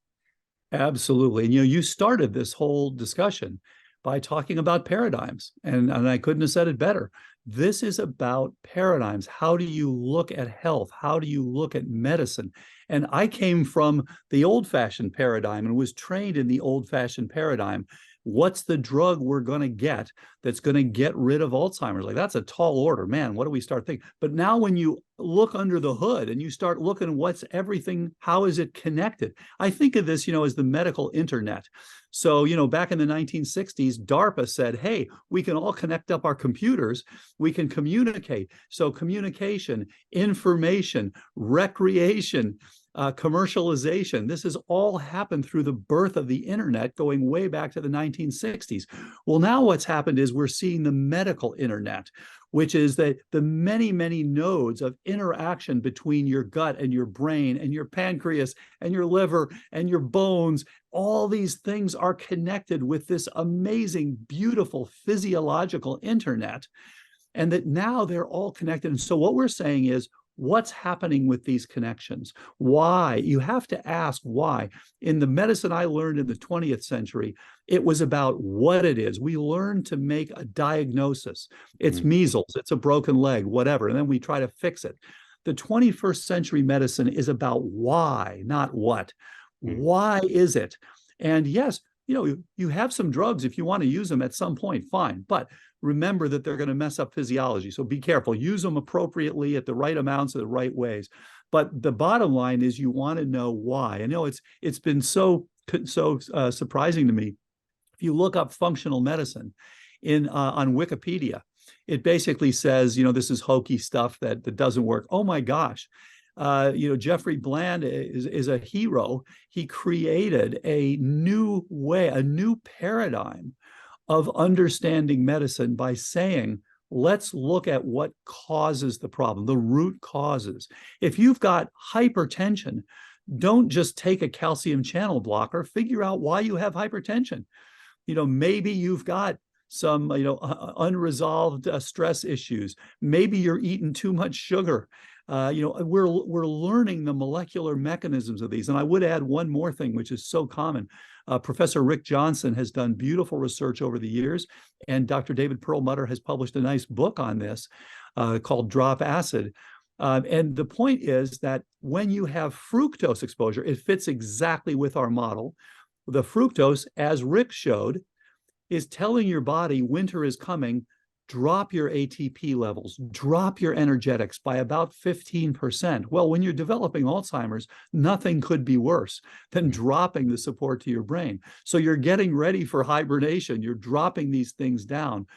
Absolutely. And you started this whole discussion by talking about paradigms, and I couldn't have said it better. This is about paradigms. How do you look at health? How do you look at medicine? And I came from the old-fashioned paradigm and was trained in the old-fashioned paradigm. What's the drug we're going to get that's going to get rid of Alzheimer's? Like, that's a tall order, man. What do we start thinking? But now when you look under the hood and you start looking what's everything, how is it connected? I think of this, as the medical internet. So, back in the 1960s, DARPA said, hey, we can all connect up our computers. We can communicate. So communication, information, recreation, commercialization. This has all happened through the birth of the internet going way back to the 1960s. Well, now what's happened is we're seeing the medical internet, which is that the many, many nodes of interaction between your gut and your brain and your pancreas and your liver and your bones. All these things are connected with this amazing, beautiful physiological internet, and that now they're all connected. And so what we're saying is, what's happening with these connections? Why? You have to ask why. In the medicine I learned in the 20th century, it was about what it is. We learned to make a diagnosis. It's measles, it's a broken leg, whatever, and then we try to fix it. The 21st century medicine is about why, not what. Why is it? And yes, you have some drugs if you want to use them at some point, fine. But remember that they're going to mess up physiology. So be careful. Use them appropriately at the right amounts of the right ways. But the bottom line is you want to know why. I know it's been so surprising to me. If you look up functional medicine on Wikipedia, it basically says, this is hokey stuff that doesn't work. Oh my gosh. Jeffrey Bland is a hero. He created a new way, a new paradigm of understanding medicine by saying, let's look at what causes the problem, the root causes. If you've got hypertension, don't just take a calcium channel blocker, figure out why you have hypertension. Maybe you've got some, unresolved stress issues. Maybe you're eating too much sugar. we're learning the molecular mechanisms of these. And I would add one more thing, which is so common. Professor Rick Johnson has done beautiful research over the years, and Dr. David Perlmutter has published a nice book on this called Drop Acid. And the point is that when you have fructose exposure, it fits exactly with our model. The fructose, as Rick showed, is telling your body winter is coming. Drop your ATP levels, drop your energetics by about 15%. Well, when you're developing Alzheimer's, nothing could be worse than dropping the support to your brain. So you're getting ready for hibernation. You're dropping these things down.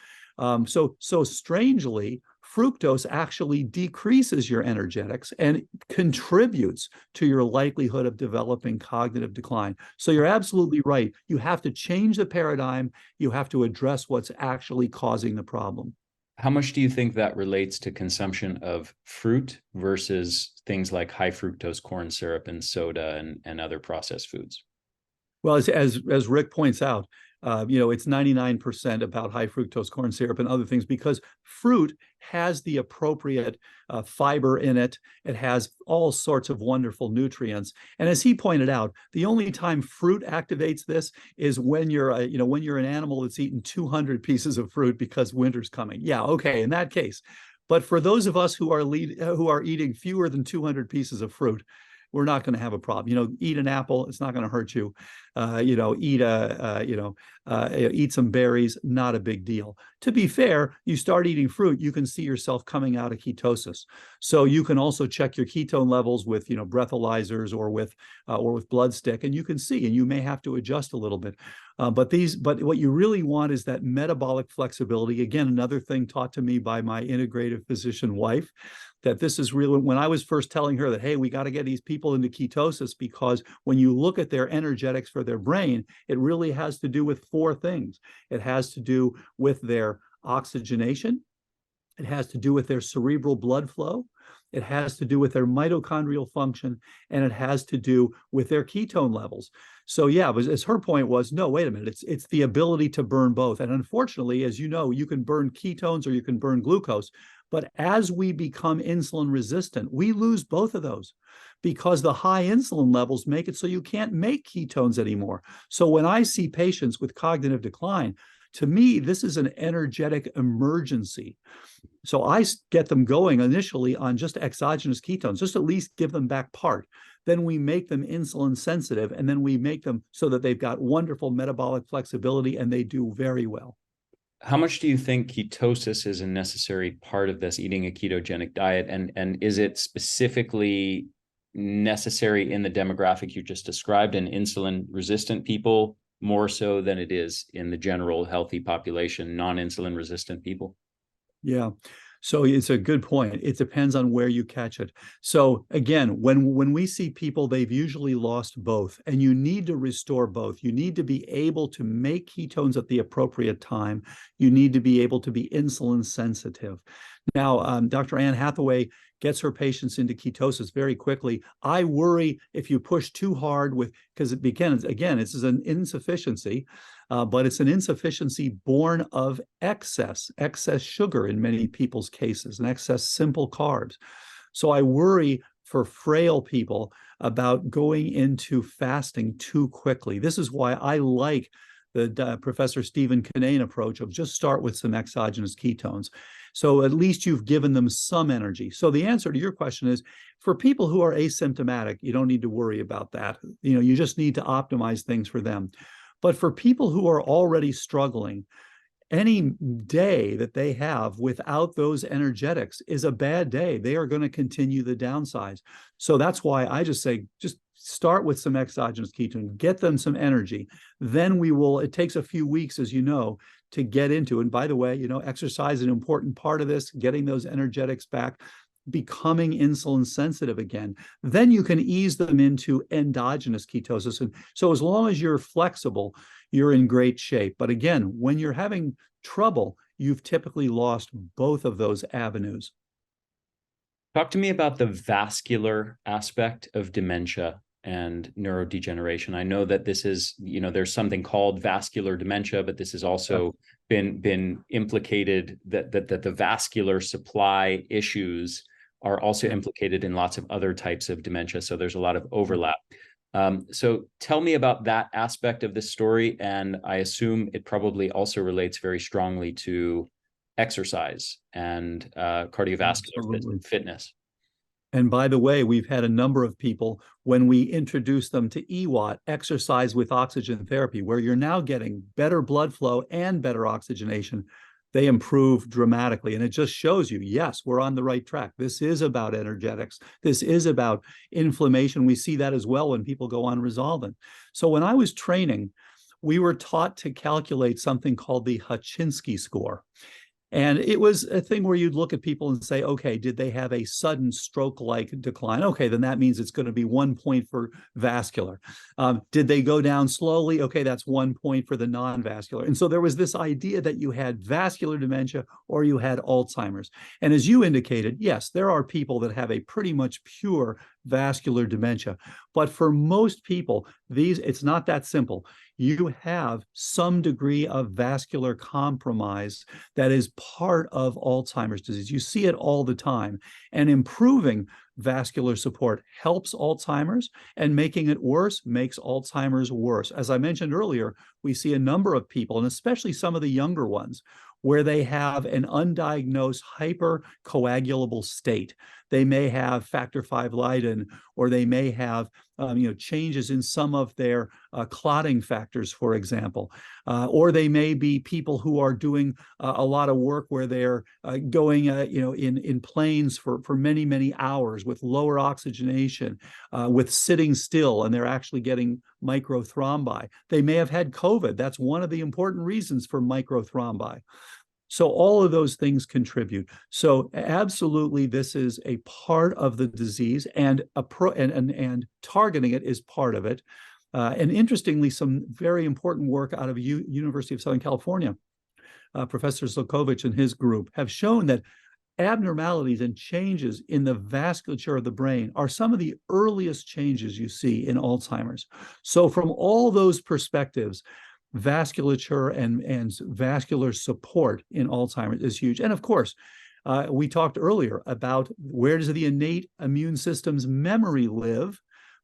So strangely, fructose actually decreases your energetics and contributes to your likelihood of developing cognitive decline. So you're absolutely right. You have to change the paradigm. You have to address what's actually causing the problem. How much do you think that relates to consumption of fruit versus things like high fructose corn syrup and soda and other processed foods? Well, as Rick points out, it's 99% about high fructose corn syrup and other things, because fruit has the appropriate fiber in it. It has all sorts of wonderful nutrients. And as he pointed out, the only time fruit activates this is when you're an animal that's eaten 200 pieces of fruit because winter's coming. Yeah, okay, in that case. But for those of us who are eating fewer than 200 pieces of fruit, we're not going to have a problem. Eat an apple, it's not going to hurt you. Eat some berries, not a big deal. To be fair, you start eating fruit, you can see yourself coming out of ketosis. So you can also check your ketone levels with, breathalyzers or with blood stick, and you can see, and you may have to adjust a little bit. But what you really want is that metabolic flexibility. Again, another thing taught to me by my integrative physician wife, that this is really, when I was first telling her that, hey, we got to get these people into ketosis, because when you look at their energetics for their brain, it really has to do with four things. It has to do with their oxygenation. It has to do with their cerebral blood flow. It has to do with their mitochondrial function, and it has to do with their ketone levels. So yeah, as her point was, no, wait a minute, it's the ability to burn both. And unfortunately, as you know, you can burn ketones or you can burn glucose. But as we become insulin resistant, we lose both of those, because the high insulin levels make it so you can't make ketones anymore. So when I see patients with cognitive decline, to me, this is an energetic emergency. So I get them going initially on just exogenous ketones, just at least give them back part. Then we make them insulin sensitive, and then we make them so that they've got wonderful metabolic flexibility and they do very well. How much do you think ketosis is a necessary part of this, eating a ketogenic diet? And is it specifically necessary in the demographic you just described, in insulin resistant people, more so than it is in the general healthy population, non-insulin resistant people? Yeah. So it's a good point. It depends on where you catch it. So again, when we see people, they've usually lost both, and you need to restore both. You need to be able to make ketones at the appropriate time. You need to be able to be insulin sensitive. Now, Dr. Anne Hathaway gets her patients into ketosis very quickly. I worry if you push too hard because it begins, again, this is an insufficiency, but it's an insufficiency born of excess sugar in many people's cases, and excess simple carbs. So I worry for frail people about going into fasting too quickly. This is why I like the Professor Stephen Kinane approach of just start with some exogenous ketones. So at least you've given them some energy. So the answer to your question is, for people who are asymptomatic, you don't need to worry about that. You just need to optimize things for them. But for people who are already struggling, any day that they have without those energetics is a bad day. They are going to continue the downsides. So that's why I just say, just start with some exogenous ketone, get them some energy. Then it takes a few weeks, as you know, to get into. And by the way, exercise is an important part of this, getting those energetics back, becoming insulin sensitive again. Then you can ease them into endogenous ketosis. And so as long as you're flexible, you're in great shape. But again, when you're having trouble, you've typically lost both of those avenues. Talk to me about the vascular aspect of dementia and neurodegeneration. I know that this is, there's something called vascular dementia, but this has also been implicated that the vascular supply issues are also implicated in lots of other types of dementia. So there's a lot of overlap. So tell me about that aspect of this story. And I assume it probably also relates very strongly to exercise and cardiovascular fitness. And by the way, we've had a number of people, when we introduce them to EWOT, exercise with oxygen therapy, where you're now getting better blood flow and better oxygenation, they improve dramatically. And it just shows you, yes, we're on the right track. This is about energetics. This is about inflammation. We see that as well when people go on Resolvin. So when I was training, we were taught to calculate something called the Hutchinski score. And it was a thing where you'd look at people and say, okay, did they have a sudden stroke-like decline? Okay, then that means it's going to be 1 point for vascular. Did they go down slowly? Okay, that's 1 point for the non-vascular. And so there was this idea that you had vascular dementia or you had Alzheimer's. And as you indicated, yes, there are people that have a pretty much pure vascular dementia. But for most people, it's not that simple. You have some degree of vascular compromise that is part of Alzheimer's disease. You see it all the time. And improving vascular support helps Alzheimer's, and making it worse makes Alzheimer's worse. As I mentioned earlier, we see a number of people, and especially some of the younger ones, where they have an undiagnosed hypercoagulable state. They may have factor V Leiden, or they may have changes in some of their clotting factors, for example. Or they may be people who are doing a lot of work where they're going in planes for many, many hours with lower oxygenation, with sitting still, and they're actually getting microthrombi. They may have had COVID. That's one of the important reasons for microthrombi. So all of those things contribute. So absolutely, this is a part of the disease, and targeting it is part of it. And interestingly, some very important work out of University of Southern California, Professor Zilkovich and his group have shown that abnormalities and changes in the vasculature of the brain are some of the earliest changes you see in Alzheimer's. So from all those perspectives, vasculature and vascular support in Alzheimer's is huge. And of course, we talked earlier about where does the innate immune system's memory live.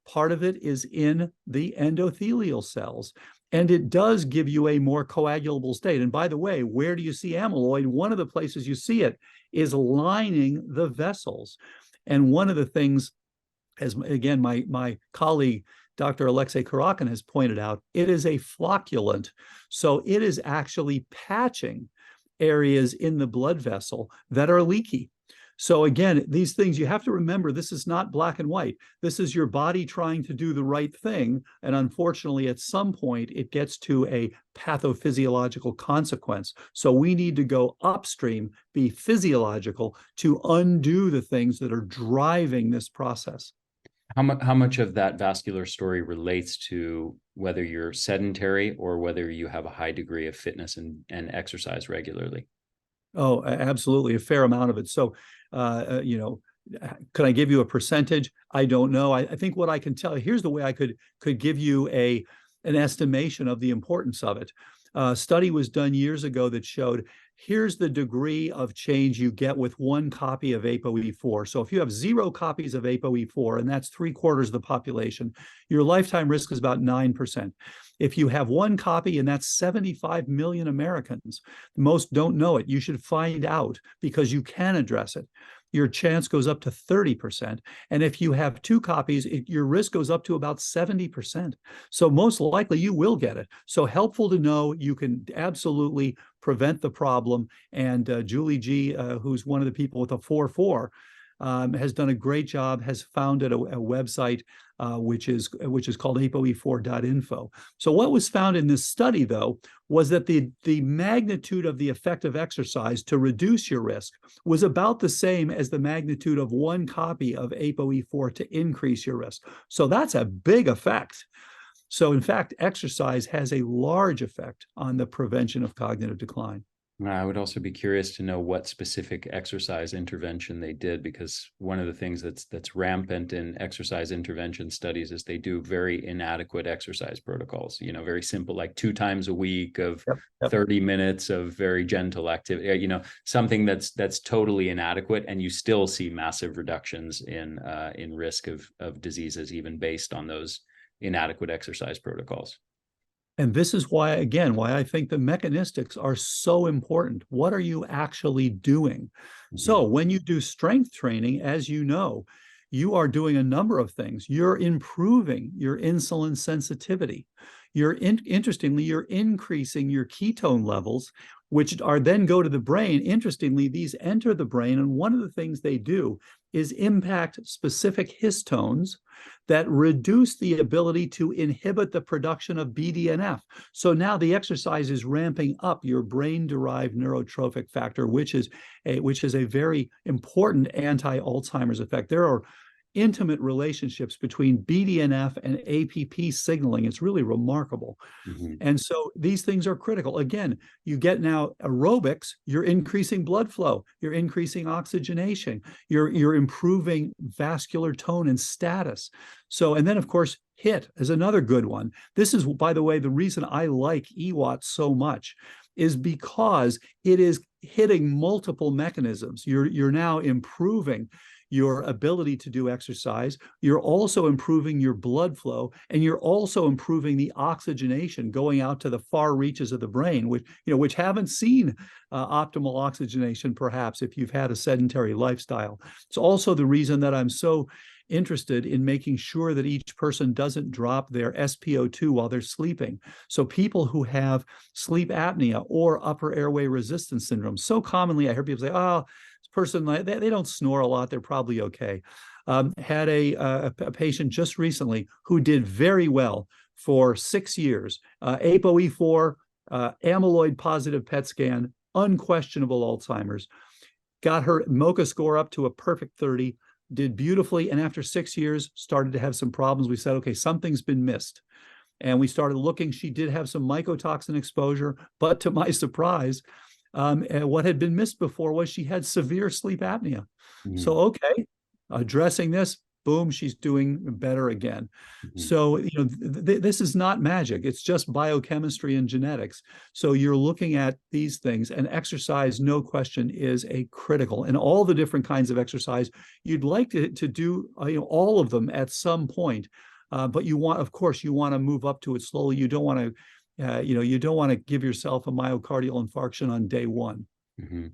Part of it is in the endothelial cells. And it does give you a more coagulable state. And by the way, where do you see amyloid? One of the places you see it is lining the vessels. And one of the things, as again, my colleague, Dr. Alexei Kurakin, has pointed out, it is a flocculant. So it is actually patching areas in the blood vessel that are leaky. So again, these things, you have to remember, this is not black and white. This is your body trying to do the right thing. And unfortunately, at some point, it gets to a pathophysiological consequence. So we need to go upstream, be physiological, to undo the things that are driving this process. How much of that vascular story relates to whether you're sedentary or whether you have a high degree of fitness and exercise regularly? Oh, absolutely, a fair amount of it. So, could I give you a percentage? I don't know. I think what I can tell you, here's the way I could give you an estimation of the importance of it. A study was done years ago that showed here's the degree of change you get with 1 copy of ApoE4. So if you have 0 copies of ApoE4, and that's 3/4 of the population, your lifetime risk is about 9%. If you have 1 copy, and that's 75 million Americans, most don't know it. You should find out, because you can address it. Your chance goes up to 30%. And if you have 2 copies, your risk goes up to about 70%. So most likely you will get it. So helpful to know. You can absolutely prevent the problem. And Julie G., who's one of the people with a 4-4, has done a great job, has founded a website which is called apoe4.info. So what was found in this study, though, was that the magnitude of the effect of exercise to reduce your risk was about the same as the magnitude of 1 copy of ApoE4 to increase your risk. So that's a big effect. So in fact, exercise has a large effect on the prevention of cognitive decline. I would also be curious to know what specific exercise intervention they did, because one of the things that's rampant in exercise intervention studies is they do very inadequate exercise protocols, very simple, like 2 times a week of Yep, yep. 30 minutes of very gentle activity, something that's totally inadequate, and you still see massive reductions in risk of diseases, even based on those inadequate exercise protocols. And this is why, again, why I think the mechanistics are so important. What are you actually doing? Mm-hmm. So when you do strength training, as you know, you are doing a number of things. You're improving your insulin sensitivity. Interestingly, you're increasing your ketone levels, which are then go to the brain. Interestingly, these enter the brain, and one of the things they do is impact specific histones that reduce the ability to inhibit the production of BDNF. So now the exercise is ramping up your brain-derived neurotrophic factor, which is a very important anti-Alzheimer's effect. There are intimate relationships between BDNF and APP signaling. It's really remarkable. Mm-hmm. And so these things are critical. Again, you get now aerobics, you're increasing blood flow, you're increasing oxygenation, you're improving vascular tone and status. So, and then of course, HIIT is another good one. This is, by the way, the reason I like EWOT so much is because it is hitting multiple mechanisms. You're now improving your ability to do exercise. You're also improving your blood flow, and you're also improving the oxygenation going out to the far reaches of the brain, which haven't seen optimal oxygenation, perhaps, if you've had a sedentary lifestyle. It's also the reason that I'm so interested in making sure that each person doesn't drop their SpO2 while they're sleeping. So people who have sleep apnea or upper airway resistance syndrome, so commonly I hear people say, oh, person, they don't snore a lot, they're probably okay. Had a patient just recently who did very well for 6 years, ApoE4, amyloid positive PET scan, unquestionable Alzheimer's, got her MoCA score up to a perfect 30, did beautifully, and after 6 years started to have some problems. We said, okay, something's been missed. And we started looking. She did have some mycotoxin exposure, but to my surprise, and what had been missed before was she had severe sleep apnea. Mm-hmm. So, okay, addressing this, boom, she's doing better again. Mm-hmm. So, this is not magic. It's just biochemistry and genetics. So you're looking at these things, and exercise, no question, is a critical. And all the different kinds of exercise, you'd like to do all of them at some point. But you want to move up to it slowly. You don't want to you don't want to give yourself a myocardial infarction on day one. Mm-hmm.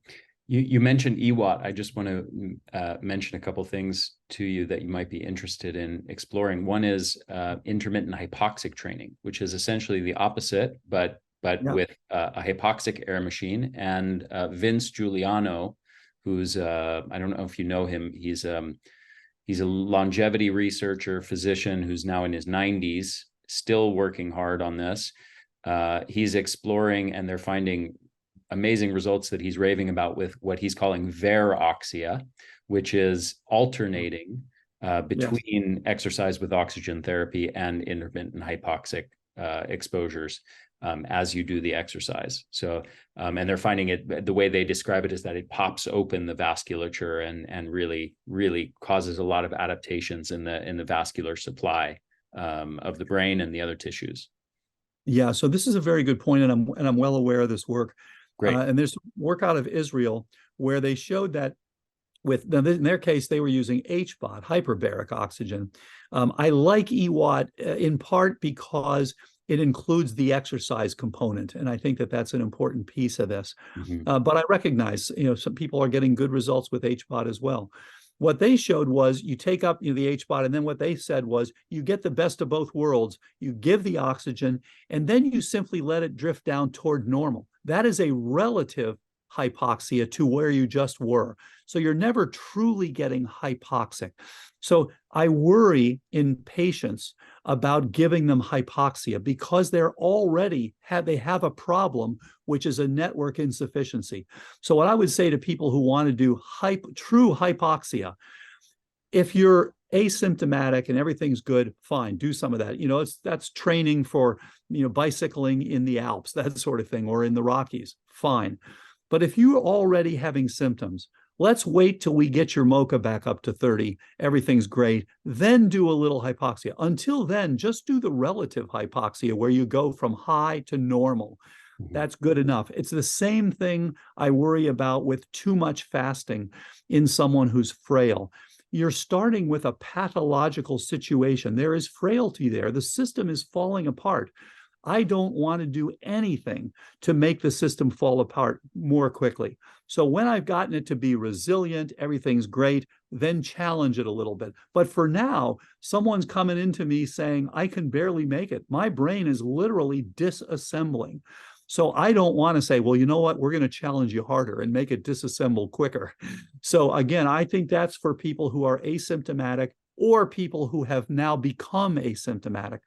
You mentioned EWOT. I just want to mention a couple of things to you that you might be interested in exploring. One is intermittent hypoxic training, which is essentially the opposite, but with a hypoxic air machine. And Vince Giuliano, who's I don't know if you know him, he's a longevity researcher, physician who's now in his 90s, still working hard on this. He's exploring, and they're finding amazing results that he's raving about with what he's calling varoxia, which is alternating between exercise with oxygen therapy and intermittent hypoxic exposures as you do the exercise. So, and they're finding it, the way they describe it is that it pops open the vasculature and really, really causes a lot of adaptations in the vascular supply of the brain and the other tissues. Yeah, so this is a very good point, and I'm well aware of this work. Great. And there's work out of Israel where they showed that in their case, they were using HBOT, hyperbaric oxygen. I like EWOT in part because it includes the exercise component, and I think that that's an important piece of this. Mm-hmm. But I recognize, some people are getting good results with HBOT as well. What they showed was you take up the HBOT, and then what they said was you get the best of both worlds. You give the oxygen, and then you simply let it drift down toward normal. That is a relative hypoxia to where you just were. So you're never truly getting hypoxic. So I worry in patients about giving them hypoxia because they have a problem, which is a network insufficiency. So what I would say to people who want to do true hypoxia, if you're asymptomatic and everything's good, fine, do some of that. That's training for, bicycling in the Alps, that sort of thing, or in the Rockies, fine. But if you're already having symptoms, let's wait till we get your MoCA back up to 30. Everything's great. Then do a little hypoxia. Until then, just do the relative hypoxia where you go from high to normal. That's good enough. It's the same thing I worry about with too much fasting in someone who's frail. You're starting with a pathological situation. There is frailty there. The system is falling apart. I don't want to do anything to make the system fall apart more quickly. So when I've gotten it to be resilient, everything's great, then challenge it a little bit. But for now, someone's coming into me saying, I can barely make it. My brain is literally disassembling. So I don't want to say, well, you know what, we're going to challenge you harder and make it disassemble quicker. So again, I think that's for people who are asymptomatic or people who have now become asymptomatic.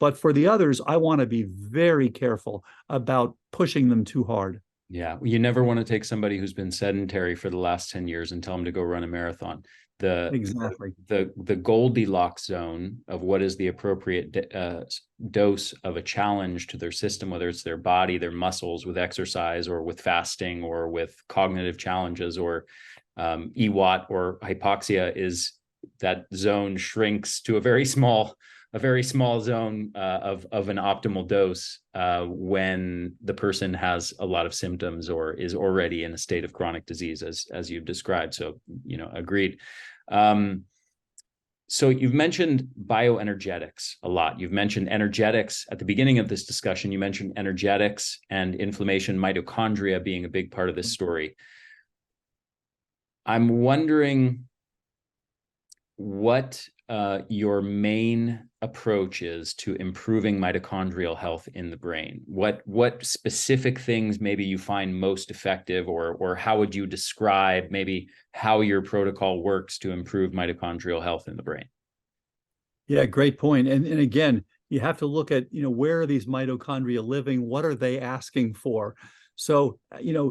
But for the others, I want to be very careful about pushing them too hard. Yeah, you never want to take somebody who's been sedentary for the last 10 years and tell them to go run a marathon. Exactly. The Goldilocks zone of what is the appropriate dose of a challenge to their system, whether it's their body, their muscles, with exercise or with fasting or with cognitive challenges or EWOT or hypoxia, is that zone shrinks to a very small zone of an optimal dose when the person has a lot of symptoms or is already in a state of chronic disease, as you've described. So, agreed. So you've mentioned bioenergetics a lot. You've mentioned energetics at the beginning of this discussion. You mentioned energetics and inflammation, mitochondria being a big part of this story. I'm wondering what your main approach is to improving mitochondrial health in the brain. What specific things maybe you find most effective, or how would you describe maybe how your protocol works to improve mitochondrial health in the brain? Yeah, great point. And again, you have to look at, where are these mitochondria living? What are they asking for? So,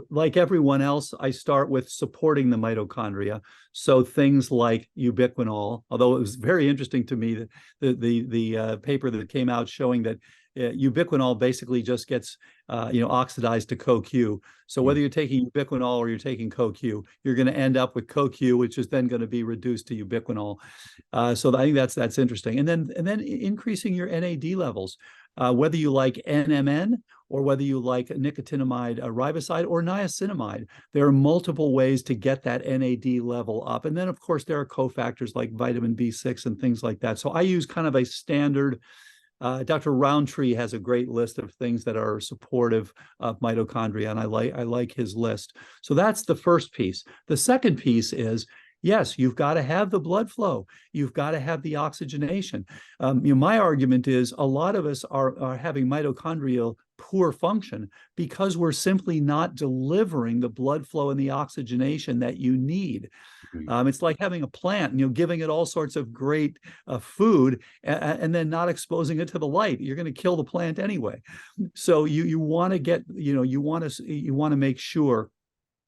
like everyone else, I start with supporting the mitochondria. So things like ubiquinol, although it was very interesting to me that the paper that came out showing that ubiquinol basically just gets oxidized to CoQ. So whether you're taking ubiquinol or you're taking CoQ, you're going to end up with CoQ, which is then going to be reduced to ubiquinol. So I think that's interesting. And then increasing your NAD levels, whether you like NMN or whether you like nicotinamide riboside or niacinamide. There are multiple ways to get that NAD level up. And then, of course, there are cofactors like vitamin B6 and things like that. So I use kind of a standard. Dr. Roundtree has a great list of things that are supportive of mitochondria, and I like his list. So that's the first piece. The second piece is, yes, you've got to have the blood flow. You've got to have the oxygenation. My argument is a lot of us are having mitochondrial poor function because we're simply not delivering the blood flow and the oxygenation that you need. It's like having a plant, giving it all sorts of great food and then not exposing it to the light. You're going to kill the plant anyway. So you want to get, you want to make sure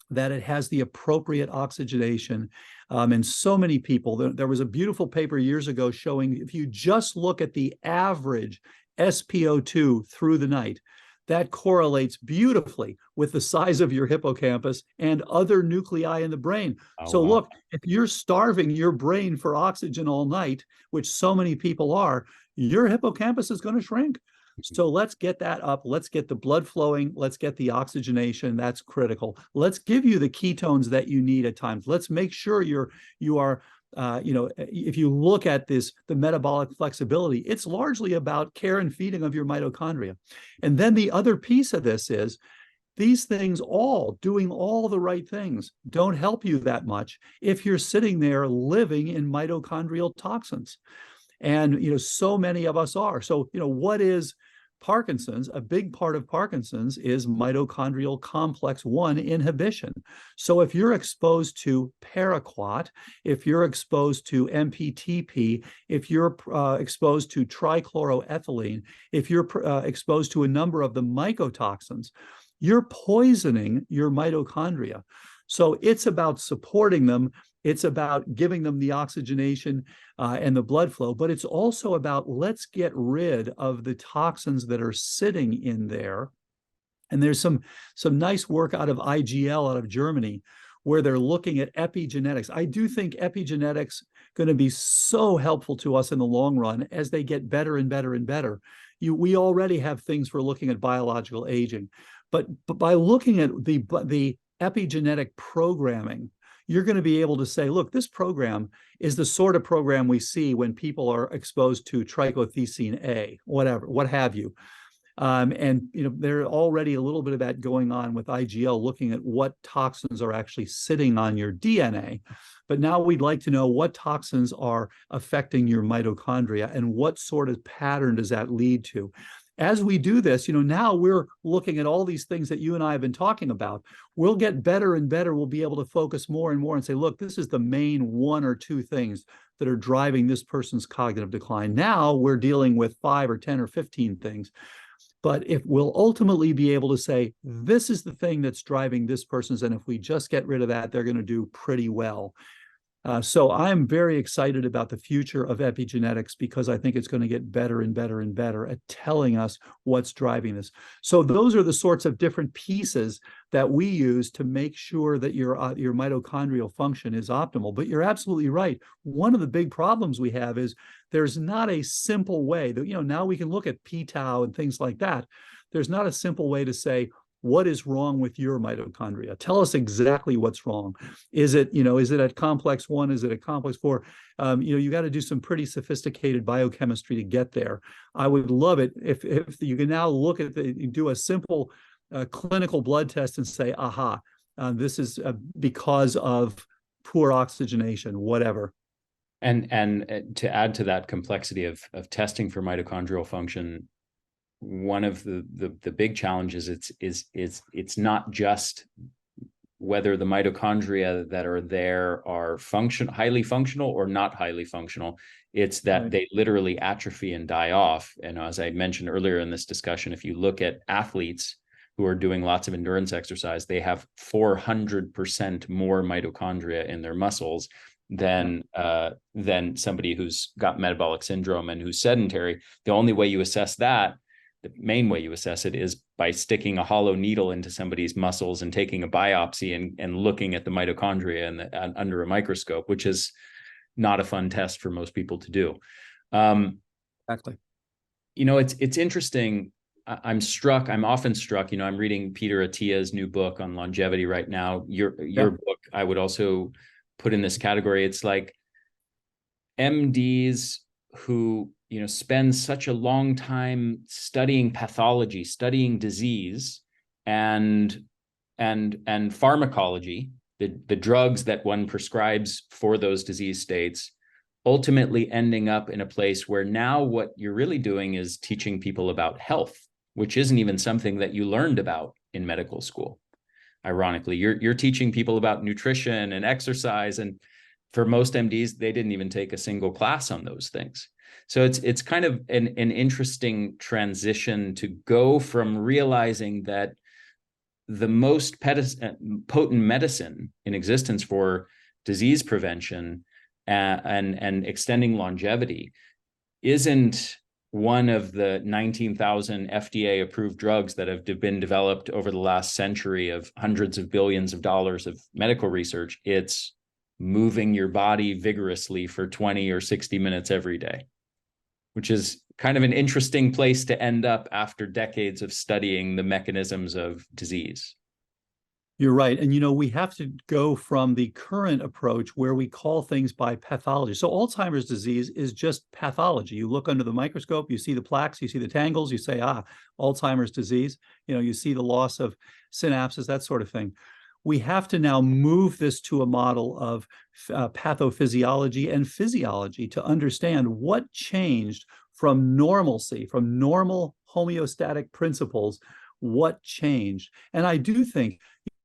that it has the appropriate oxygenation. And so many people, there was a beautiful paper years ago showing if you just look at the average SpO2 through the night, that correlates beautifully with the size of your hippocampus and other nuclei in the brain. So wow. Look, if you're starving your brain for oxygen all night, which so many people are, your hippocampus is going to shrink. So let's get that up. Let's get the blood flowing. Let's get the oxygenation. That's critical. Let's give you the ketones that you need at times. Let's make sure you are if you look at the metabolic flexibility, it's largely about care and feeding of your mitochondria. And then the other piece of this is these things doing all the right things don't help you that much if you're sitting there living in mitochondrial toxins. And, so many of us are. So, what is Parkinson's? A big part of Parkinson's is mitochondrial complex 1 inhibition. So if you're exposed to paraquat, if you're exposed to MPTP, if you're exposed to trichloroethylene, if you're exposed to a number of the mycotoxins, you're poisoning your mitochondria. So it's about supporting them. It's about giving them the oxygenation and the blood flow, but it's also about let's get rid of the toxins that are sitting in there And there's some nice work out of IGL out of Germany where they're looking at epigenetics. I do think epigenetics going to be so helpful to us in the long run as they get better and better and better. We already have things for looking at biological aging, but by looking at the epigenetic programming, you're going to be able to say, look, this program is the sort of program we see when people are exposed to trichothecene A, whatever, what have you. And there's already a little bit of that going on with IGL, looking at what toxins are actually sitting on your DNA. But now we'd like to know what toxins are affecting your mitochondria and what sort of pattern does that lead to. As we do this, now we're looking at all these things that you and I have been talking about. We'll get better and better. We'll be able to focus more and more and say, look, this is the main one or two things that are driving this person's cognitive decline. Now we're dealing with 5 or 10 or 15 things. But if we'll ultimately be able to say, this is the thing that's driving this person's, and if we just get rid of that, they're going to do pretty well. So I'm very excited about the future of epigenetics because I think it's going to get better and better and better at telling us what's driving this. So those are the sorts of different pieces that we use to make sure that your mitochondrial function is optimal. But you're absolutely right. One of the big problems we have is there's not a simple way that, now we can look at p-tau and things like that. There's not a simple way to say, what is wrong with your mitochondria? Tell us exactly what's wrong. Is it at complex 1? Is it at complex 4? You got to do some pretty sophisticated biochemistry to get there. I would love it if you can now look at do a simple clinical blood test and say, aha, this is because of poor oxygenation, whatever. And to add to that complexity of testing for mitochondrial function, one of the big challenges it's not just whether the mitochondria that are there are highly functional or not highly functional. It's that Right. They literally atrophy and die off. And as I mentioned earlier in this discussion, if you look at athletes who are doing lots of endurance exercise, they have 400% more mitochondria in their muscles than somebody who's got metabolic syndrome and who's sedentary. The only way you assess that, the main way you assess it, is by sticking a hollow needle into somebody's muscles and taking a biopsy and looking at the mitochondria under a microscope, which is not a fun test for most people to do. Exactly. It's interesting. I'm often struck, I'm reading Peter Attia's new book on longevity right now. Your book, I would also put in this category. It's like MDs who spend such a long time studying pathology, studying disease, and pharmacology, the drugs that one prescribes for those disease states, ultimately ending up in a place where now what you're really doing is teaching people about health, which isn't even something that you learned about in medical school. Ironically, you're teaching people about nutrition and exercise, and for most MDs, they didn't even take a single class on those things. So it's kind of an interesting transition to go from realizing that the most potent medicine in existence for disease prevention and extending longevity isn't one of the 19,000 FDA approved drugs that have been developed over the last century of hundreds of billions of dollars of medical research. It's moving your body vigorously for 20 or 60 minutes every day, which is kind of an interesting place to end up after decades of studying the mechanisms of disease. You're right. And, we have to go from the current approach where we call things by pathology. So Alzheimer's disease is just pathology. You look under the microscope, you see the plaques, you see the tangles, you say, Alzheimer's disease. You see the loss of synapses, that sort of thing. We have to now move this to a model of pathophysiology and physiology to understand what changed from normalcy, from normal homeostatic principles, what changed. And I do think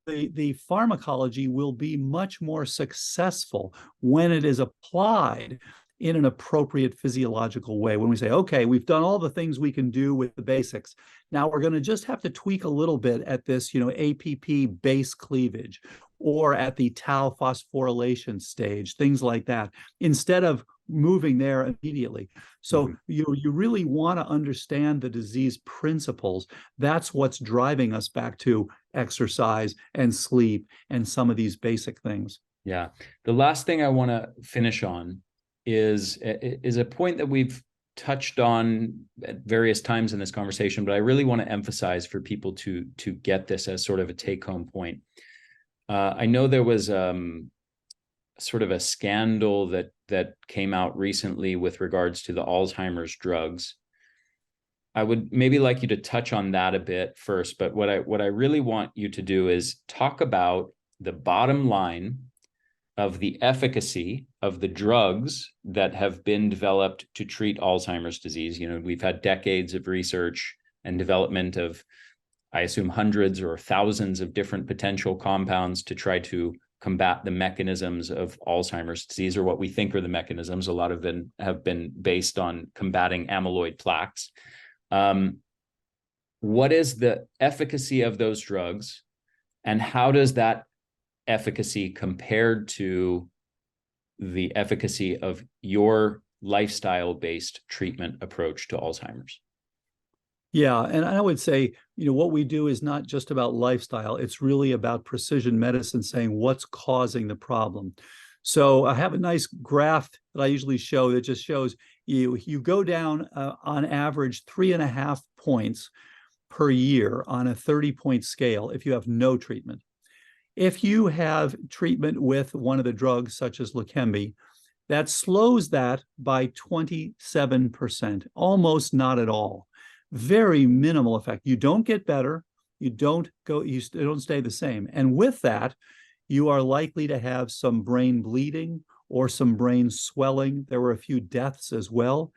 the pharmacology will be much more successful when it is applied in an appropriate physiological way. When we say, okay, we've done all the things we can do with the basics. Now we're going to just have to tweak a little bit at this, APP base cleavage or at the tau phosphorylation stage, things like that. Instead of moving there immediately. So you really want to understand the disease principles. That's what's driving us back to exercise and sleep and some of these basic things. Yeah. The last thing I want to finish on is a point that we've touched on at various times in this conversation, but I really want to emphasize for people to get this as sort of a take-home point. I know there was sort of a scandal that came out recently with regards to the Alzheimer's drugs. I would maybe like you to touch on that a bit first, but what I really want you to do is talk about the bottom line of the efficacy of the drugs that have been developed to treat Alzheimer's disease. You know, we've had decades of research and development of, I assume, hundreds or thousands of different potential compounds to try to combat the mechanisms of Alzheimer's disease, or what we think are the mechanisms. A lot of them have been based on combating amyloid plaques. What is the efficacy of those drugs, and how does that efficacy compared to the efficacy of your lifestyle-based treatment approach to Alzheimer's? Yeah, and I would say, what we do is not just about lifestyle. It's really about precision medicine, saying what's causing the problem. So I have a nice graph that I usually show that just shows you go down on average 3.5 points per year on a 30-point scale if you have no treatment. If you have treatment with one of the drugs, such as Leqembi, that slows that by 27%, almost not at all. Very minimal effect. You don't get better. You don't stay the same. And with that, you are likely to have some brain bleeding or some brain swelling. There were a few deaths as well.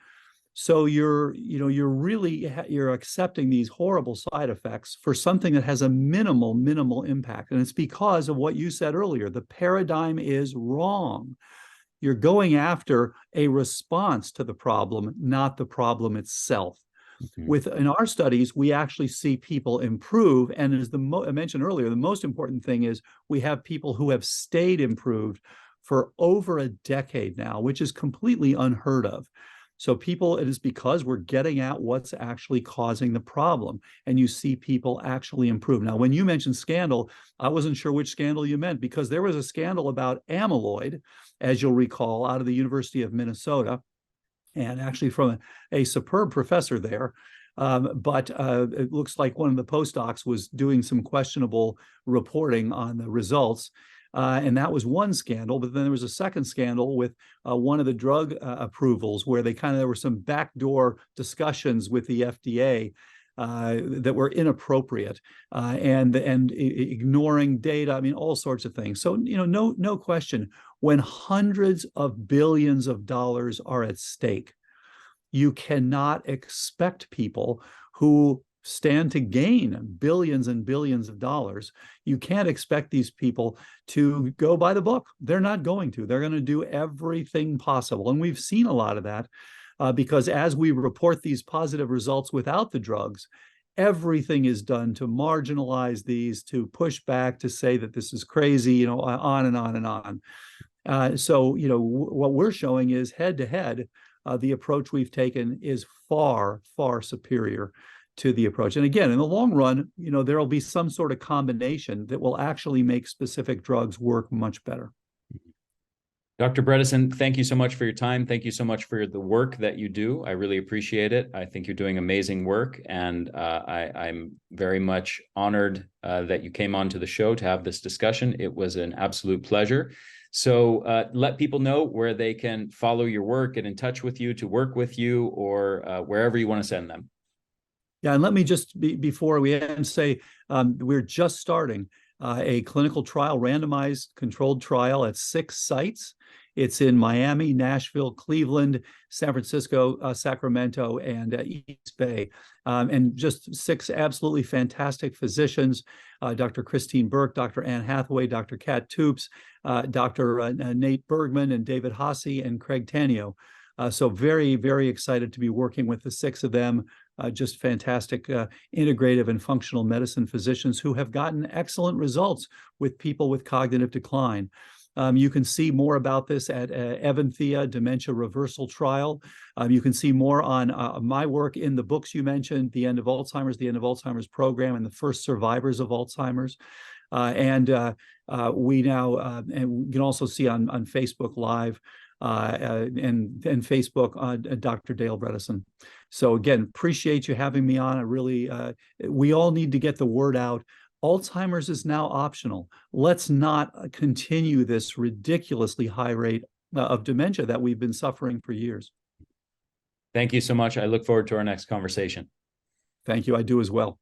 So you're accepting these horrible side effects for something that has a minimal impact. And it's because of what you said earlier. The paradigm is wrong. You're going after a response to the problem, not the problem itself. In our studies, we actually see people improve. And as I mentioned earlier, the most important thing is we have people who have stayed improved for over a decade now, which is completely unheard of. So it is because we're getting at what's actually causing the problem. And you see people actually improve. Now, when you mentioned scandal, I wasn't sure which scandal you meant, because there was a scandal about amyloid, as you'll recall, out of the University of Minnesota, and actually from a superb professor there. But it looks like one of the postdocs was doing some questionable reporting on the results. And that was one scandal. But then there was a second scandal with one of the drug approvals, where there were some backdoor discussions with the FDA that were inappropriate and ignoring data. I mean, all sorts of things. So, no question, when hundreds of billions of dollars are at stake, you cannot expect people who stand to gain billions and billions of dollars. You can't expect these people to go by the book. They're not going to. They're going to do everything possible. And we've seen a lot of that because as we report these positive results without the drugs, everything is done to marginalize these, to push back, to say that this is crazy, on and on and on. So what we're showing is head to head, the approach we've taken is far, far superior to the approach. And again, in the long run, there will be some sort of combination that will actually make specific drugs work much better. Dr. Bredeson, thank you so much for your time. Thank you so much for the work that you do. I really appreciate it. I think you're doing amazing work, and I'm very much honored that you came onto the show to have this discussion. It was an absolute pleasure. So let people know where they can follow your work, get in touch with you, to work with you, or wherever you want to send them. Yeah, and let me just, before we end, say we're just starting a clinical trial, randomized controlled trial at 6 sites. It's in Miami, Nashville, Cleveland, San Francisco, Sacramento, and East Bay. And just 6 absolutely fantastic physicians, Dr. Christine Burke, Dr. Ann Hathaway, Dr. Kat Toops, Dr. Nate Bergman, and David Hasse, and Craig Tanio. So very, very excited to be working with the 6 of them. Just fantastic integrative and functional medicine physicians who have gotten excellent results with people with cognitive decline. You can see more about this at Evanthea Dementia Reversal Trial. You can see more on my work in the books you mentioned, The End of Alzheimer's Program, and The First Survivors of Alzheimer's. We now, and you can also see on Facebook Live and Facebook Dr. Dale Bredeson. So again, appreciate you having me on. I really, we all need to get the word out. Alzheimer's is now optional. Let's not continue this ridiculously high rate of dementia that we've been suffering for years. Thank you so much. I look forward to our next conversation. Thank you. I do as well.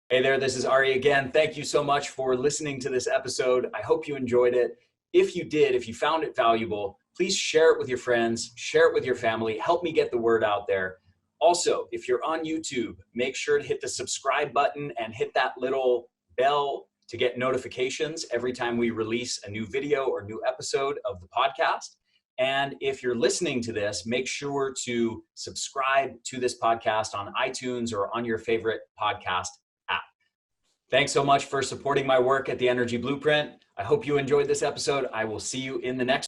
Hey there, this is Ari again. Thank you so much for listening to this episode. I hope you enjoyed it. If you did, if you found it valuable, please share it with your friends, share it with your family, help me get the word out there. Also, if you're on YouTube, make sure to hit the subscribe button and hit that little bell to get notifications every time we release a new video or new episode of the podcast. And if you're listening to this, make sure to subscribe to this podcast on iTunes or on your favorite podcast app. Thanks so much for supporting my work at the Energy Blueprint. I hope you enjoyed this episode. I will see you in the next